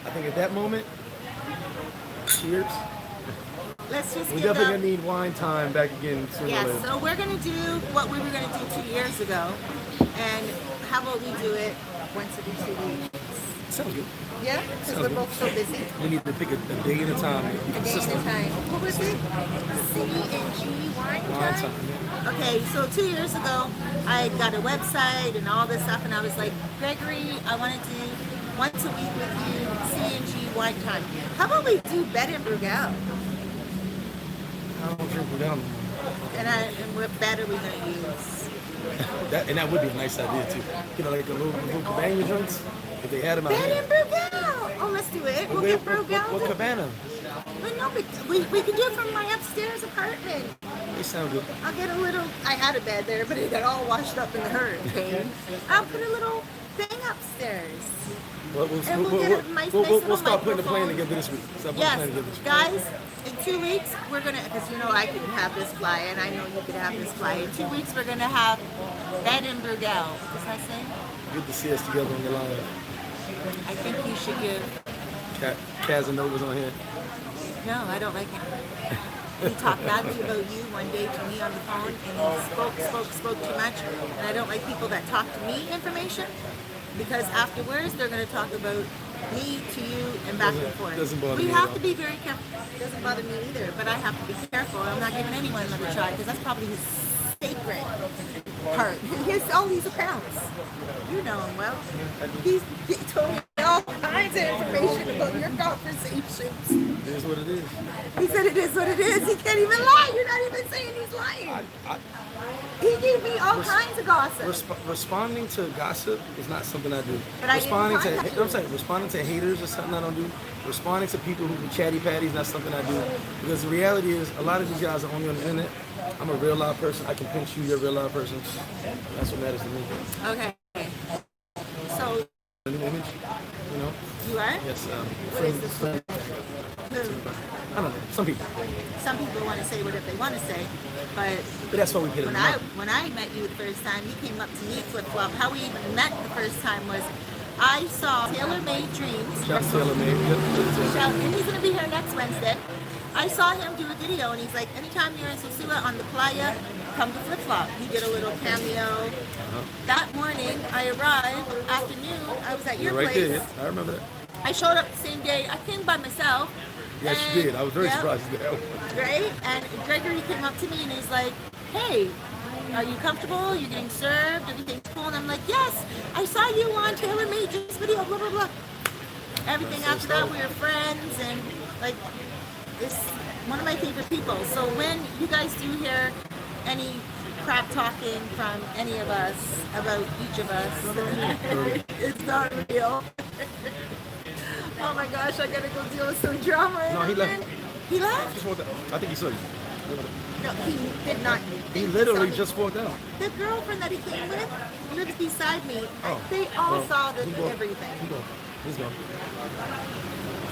I think at that moment, cheers. Let's just we're definitely gonna need wine time back again soon. Yeah, so we're gonna do what we were gonna do 2 years ago, and how about we do it once every 2 weeks? Sounds good. Yeah, because we're both so busy. We need to pick a day at a time. A day at a time. What was it? C&G wine time? Yeah. Okay, so 2 years ago, I got a website and all this stuff, and I was like, Gregory, I want to do once a week with you, C&G wine time. How about we do Bed and Brugal? I don't drink Brugal. And what bed are we going to use? that would be a nice idea too. You know, like a little cabana joints. If they had them out Bed and Brugal! Oh, let's do it. We'll get Brugal. What cabana? But no, we can do it from my upstairs apartment. They sound good. I'll get a little, I had a bed there, but it got all washed up in the hurricane. I'll put a little thing upstairs. Well, we'll start putting the plan together this week. Yes, guys, in 2 weeks, we're going to, because you know I can have this fly, and I know you can have this fly. In 2 weeks, we're going to have Bed and Brugal. What's I say? Good to see us together on the line. I think you should give... Casanova's on here. No, I don't like him. He talked badly about you one day to me on the phone, and he spoke too much. And I don't like people that talk to me information, because afterwards they're going to talk about me to you and back and forth. We have to be very careful. It doesn't bother me either, but I have to be careful. I'm not giving anyone another try, because that's probably his sacred part. He has all these accounts. You know him well. He told me all kinds of information about your conversations. It is what it is. He said it is what it is. He can't even lie. You're not even saying he's lying. He gave me all kinds of gossip. Responding to gossip is not something I do. But Responding to haters is something I don't do. Responding to people who be chatty patties is not something I do. Because the reality is, a lot of these guys are only on the internet. I'm a real live person. I can pinch you. You're a real live person. That's what matters to me. Okay. So. A new image, you know. You are? Yes. What is this? I don't know. Some people. Some people want to say whatever they want to say, but that's what we get. When I met you the first time, you came up to me flip flop. How we even met the first time was I saw Tailor Made Dreams. That's Tailor Made. And he's gonna be here next Wednesday. I saw him do a video, and he's like, anytime you're in Sosua on the playa, come to Flip Flop. He did a little cameo. That morning, I arrived, afternoon, I was at your place. There, yeah. I remember that. I showed up the same day. I came by myself. Yes, you did. I was very surprised at that. Right? And Gregory came up to me, and he's like, hey, are you comfortable? You're getting served? Everything's cool? And I'm like, yes, I saw you on Tailor Made Dreams video, blah, blah, blah. Everything after that, we were friends, and like, it's one of my favorite people. So when you guys do hear any crap talking from any of us about each of us, it's not real. Oh my gosh, I gotta go deal with some drama. No, he left. He left? Just walked out. I think he saw you. No, he did not. He literally just walked out. The girlfriend that he came with lives beside me. They all saw everything. He's gone.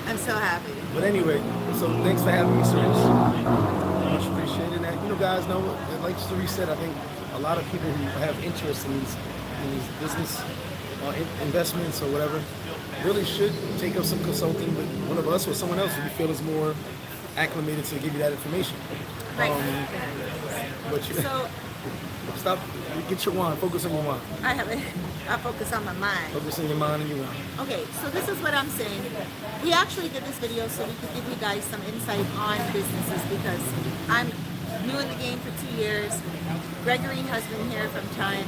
I'm so happy. But anyway, so thanks for having me, Cerise. Much appreciated. And you know, guys know, like Cerise said, I think a lot of people who have interest in these business investments or whatever really should take up some consulting with one of us or someone else who you feel is more acclimated to give you that information. Right. So stop. Get your wine. Focus on your wine. I have it. I focus on my mind. Focus on your mind and your wine. Okay, so this is what I'm saying. We actually did this video so we could give you guys some insight on businesses, because I'm new in the game for 2 years. Gregory has been here from time.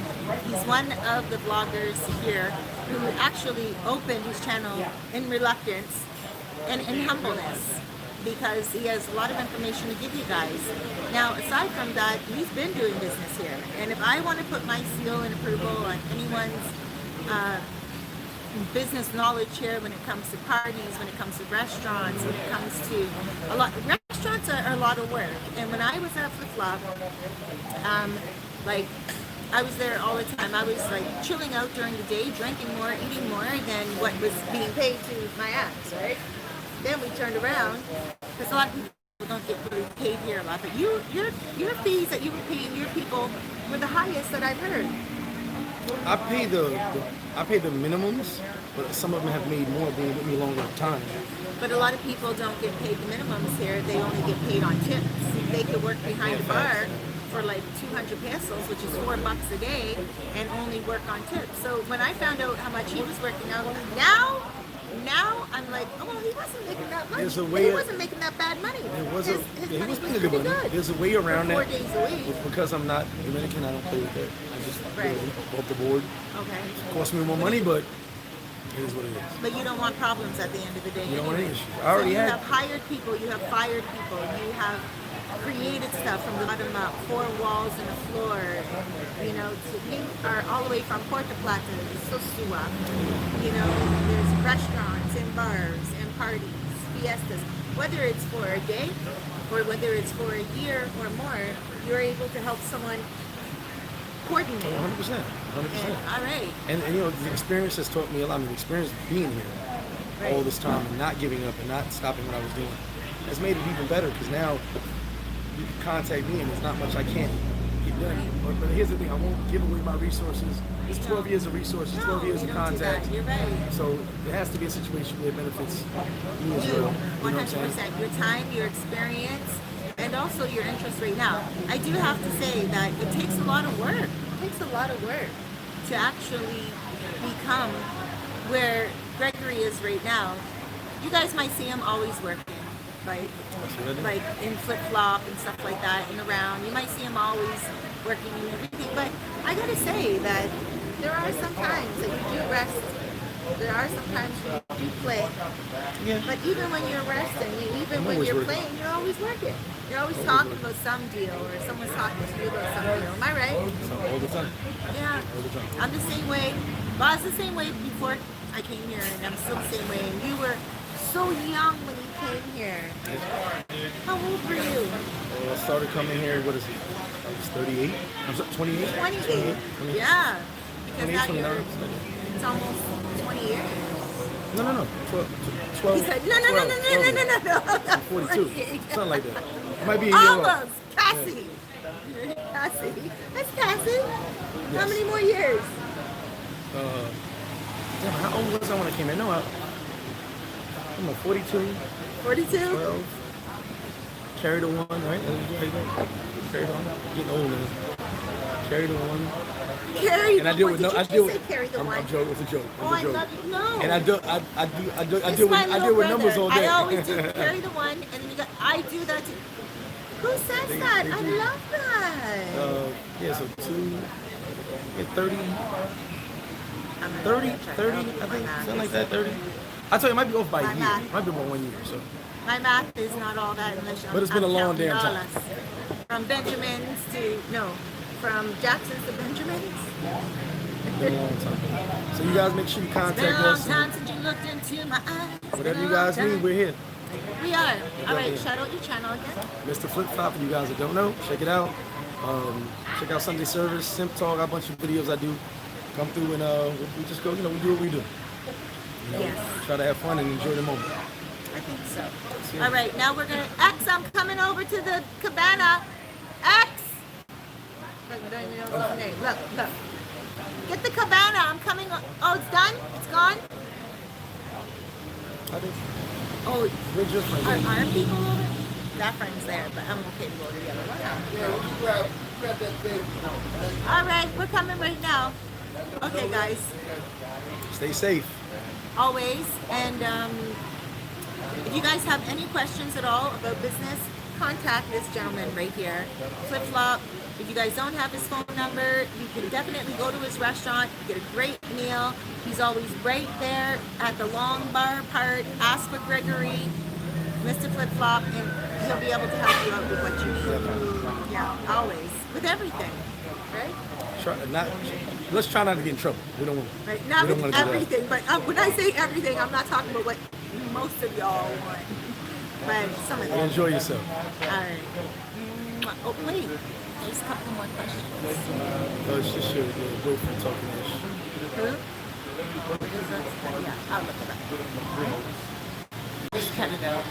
He's one of the vloggers here who actually opened his channel in reluctance and in humbleness, because he has a lot of information to give you guys. Now, aside from that, he's been doing business here. And if I want to put my seal and approval on anyone's business knowledge here when it comes to parties, when it comes to restaurants, when it comes to a lot, restaurants are a lot of work. And when I was at Flip Flop, like, I was there all the time. I was like chilling out during the day, drinking more, eating more than what was being paid to my acts, right? Then we turned around, because a lot of people don't get really paid here a lot, but your fees that you were paying your people were the highest that I've heard. I pay the minimums, but some of them have made more being with me longer time. But a lot of people don't get paid the minimums here. They only get paid on tips. They could work behind the bar for like 200 pesos, which is $4 a day, and only work on tips. So when I found out how much he was working out, now I'm like, oh, well, he wasn't making that much. He wasn't making that bad money. His money was pretty good. There's a way around for 4 that. days a week. Because I'm not Dominican, I don't play with that. I just do it off the board. Okay. It costs me more money, but it is what it is. But you don't want problems at the end of the day. You don't want any issues. I already had. You have hired people, you have fired people, you have created stuff from the bottom up, 4 walls and a floor. You know, we are all the way from Puerto, Plata to Sosua. You know, there's restaurants and bars and parties, fiestas. Whether it's for a day or whether it's for a year or more, you're able to help someone coordinate. 100%. 100%. All right. And you know, the experience has taught me a lot. I mean, the experience being here all this time and not giving up and not stopping what I was doing has made it even better, because now you can contact me and there's not much I can't keep doing. But here's the thing, I won't give away my resources. It's 12 years of resources, 12 years of contact. You're right. So there has to be a situation where it benefits me as well. You know what I'm saying? 100%. Your time, your experience, and also your interest right now. I do have to say that it takes a lot of work. It takes a lot of work to actually become where Gregory is right now. You guys might see him always working, like in flip-flop and stuff like that, and around. You might see him always working and everything, but I gotta say that there are some times that you do rest. There are some times when you do play. Yeah. But even when you're resting, even when you're playing, you're always working. You're always talking about some deal, or someone's talking to you about some deal. Am I right? All the time. Yeah. All the time. I'm the same way. Well, I was the same way before I came here, and I'm still the same way. And you were so young when you came here. How old were you? I started coming here, what is it? I was 38. I'm sorry, 28? 28. Yeah. Because now 29. it's almost 20 years. No. 12. He said, no. 42. Something like that. It might be a year off. Almost. Cassie. Cassie. That's Cassie. Yes. How many more years? Damn, how old was I when I came here? No, I'm 42. 42? 12. Carry the one, right? Carry the one. Getting old now. Carry the one. Carry And the I deal one. with Did no. you I deal just with. say carry the one? I'm joking. It's a joke. Oh, I It's a joke. love you. No. And I deal with brother. numbers all day. I always do carry the one, and then you got. I do that too. Who says that? I love that. Yeah, so 30, 30, I think, something like that, 30. I tell you, it might be off by a year. It might be about 1 year, so. My math is not all that unless But it's been a long damn time. dollars. From Benjamins to, from Jackson's to Benjamins. It's been a long time. So you guys make sure you It's been contact a long us. time since you looked into my eyes. It's Whatever been you a long guys need, time. we're here. We are. All right, Yeah. shout out your channel again. Mr. Flip Flop, for you guys that don't know, check it out. Check out Sunday Service, Simp Talk, got a bunch of videos I do. Come through and we just go, we do what we do. Yes. Try to have fun and enjoy the moment. I think so. Yeah. All right, now we're going to, X, I'm coming over to the cabana. X! Look, I don't even know his name. Look. Get the cabana, I'm coming, oh, it's done? It's gone? I think Oh, we're just friends. are people over? That friend's there, but I'm okay to go to the other one. Yeah, grab that thing. All right, we're coming right now. Okay, guys, Stay safe. always. And if you guys have any questions at all about business, contact this gentleman right here, Flip Flop. If you guys don't have his phone number, you can definitely go to his restaurant, get a great meal. He's always right there at the long bar part. Ask for Gregory, Mr. Flip Flop, and he'll be able to help you out with what you need. Yeah, always. With everything, right? Let's try not to get in trouble. We don't want. Right, not we don't with want to do that. everything, but when I say everything, I'm not talking about what most of y'all want, but some of them. Enjoy yourself. All right. Oh, wait. There's a couple more questions. It's just your boyfriend talking ish. Who? What is that? Yeah, I'll look it up. Just cut it out.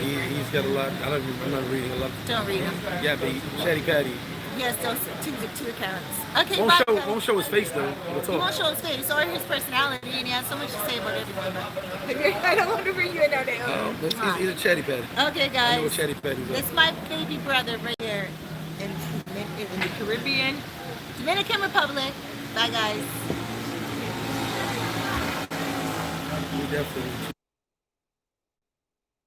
He's got a lot. I'm not reading a lot. Don't read them. Yeah, but Chatty Patty. Yes, those two accounts. Okay, bye. Won't show his face though. We'll He talk. won't show his face or his personality, and he has so much to say about everything. But I don't want to bring you in there. He's a Chatty Patty. Okay, I know guys. what Chatty Patty's This is my baby brother right here in the Caribbean, Dominican Republic. Bye, guys. We definitely.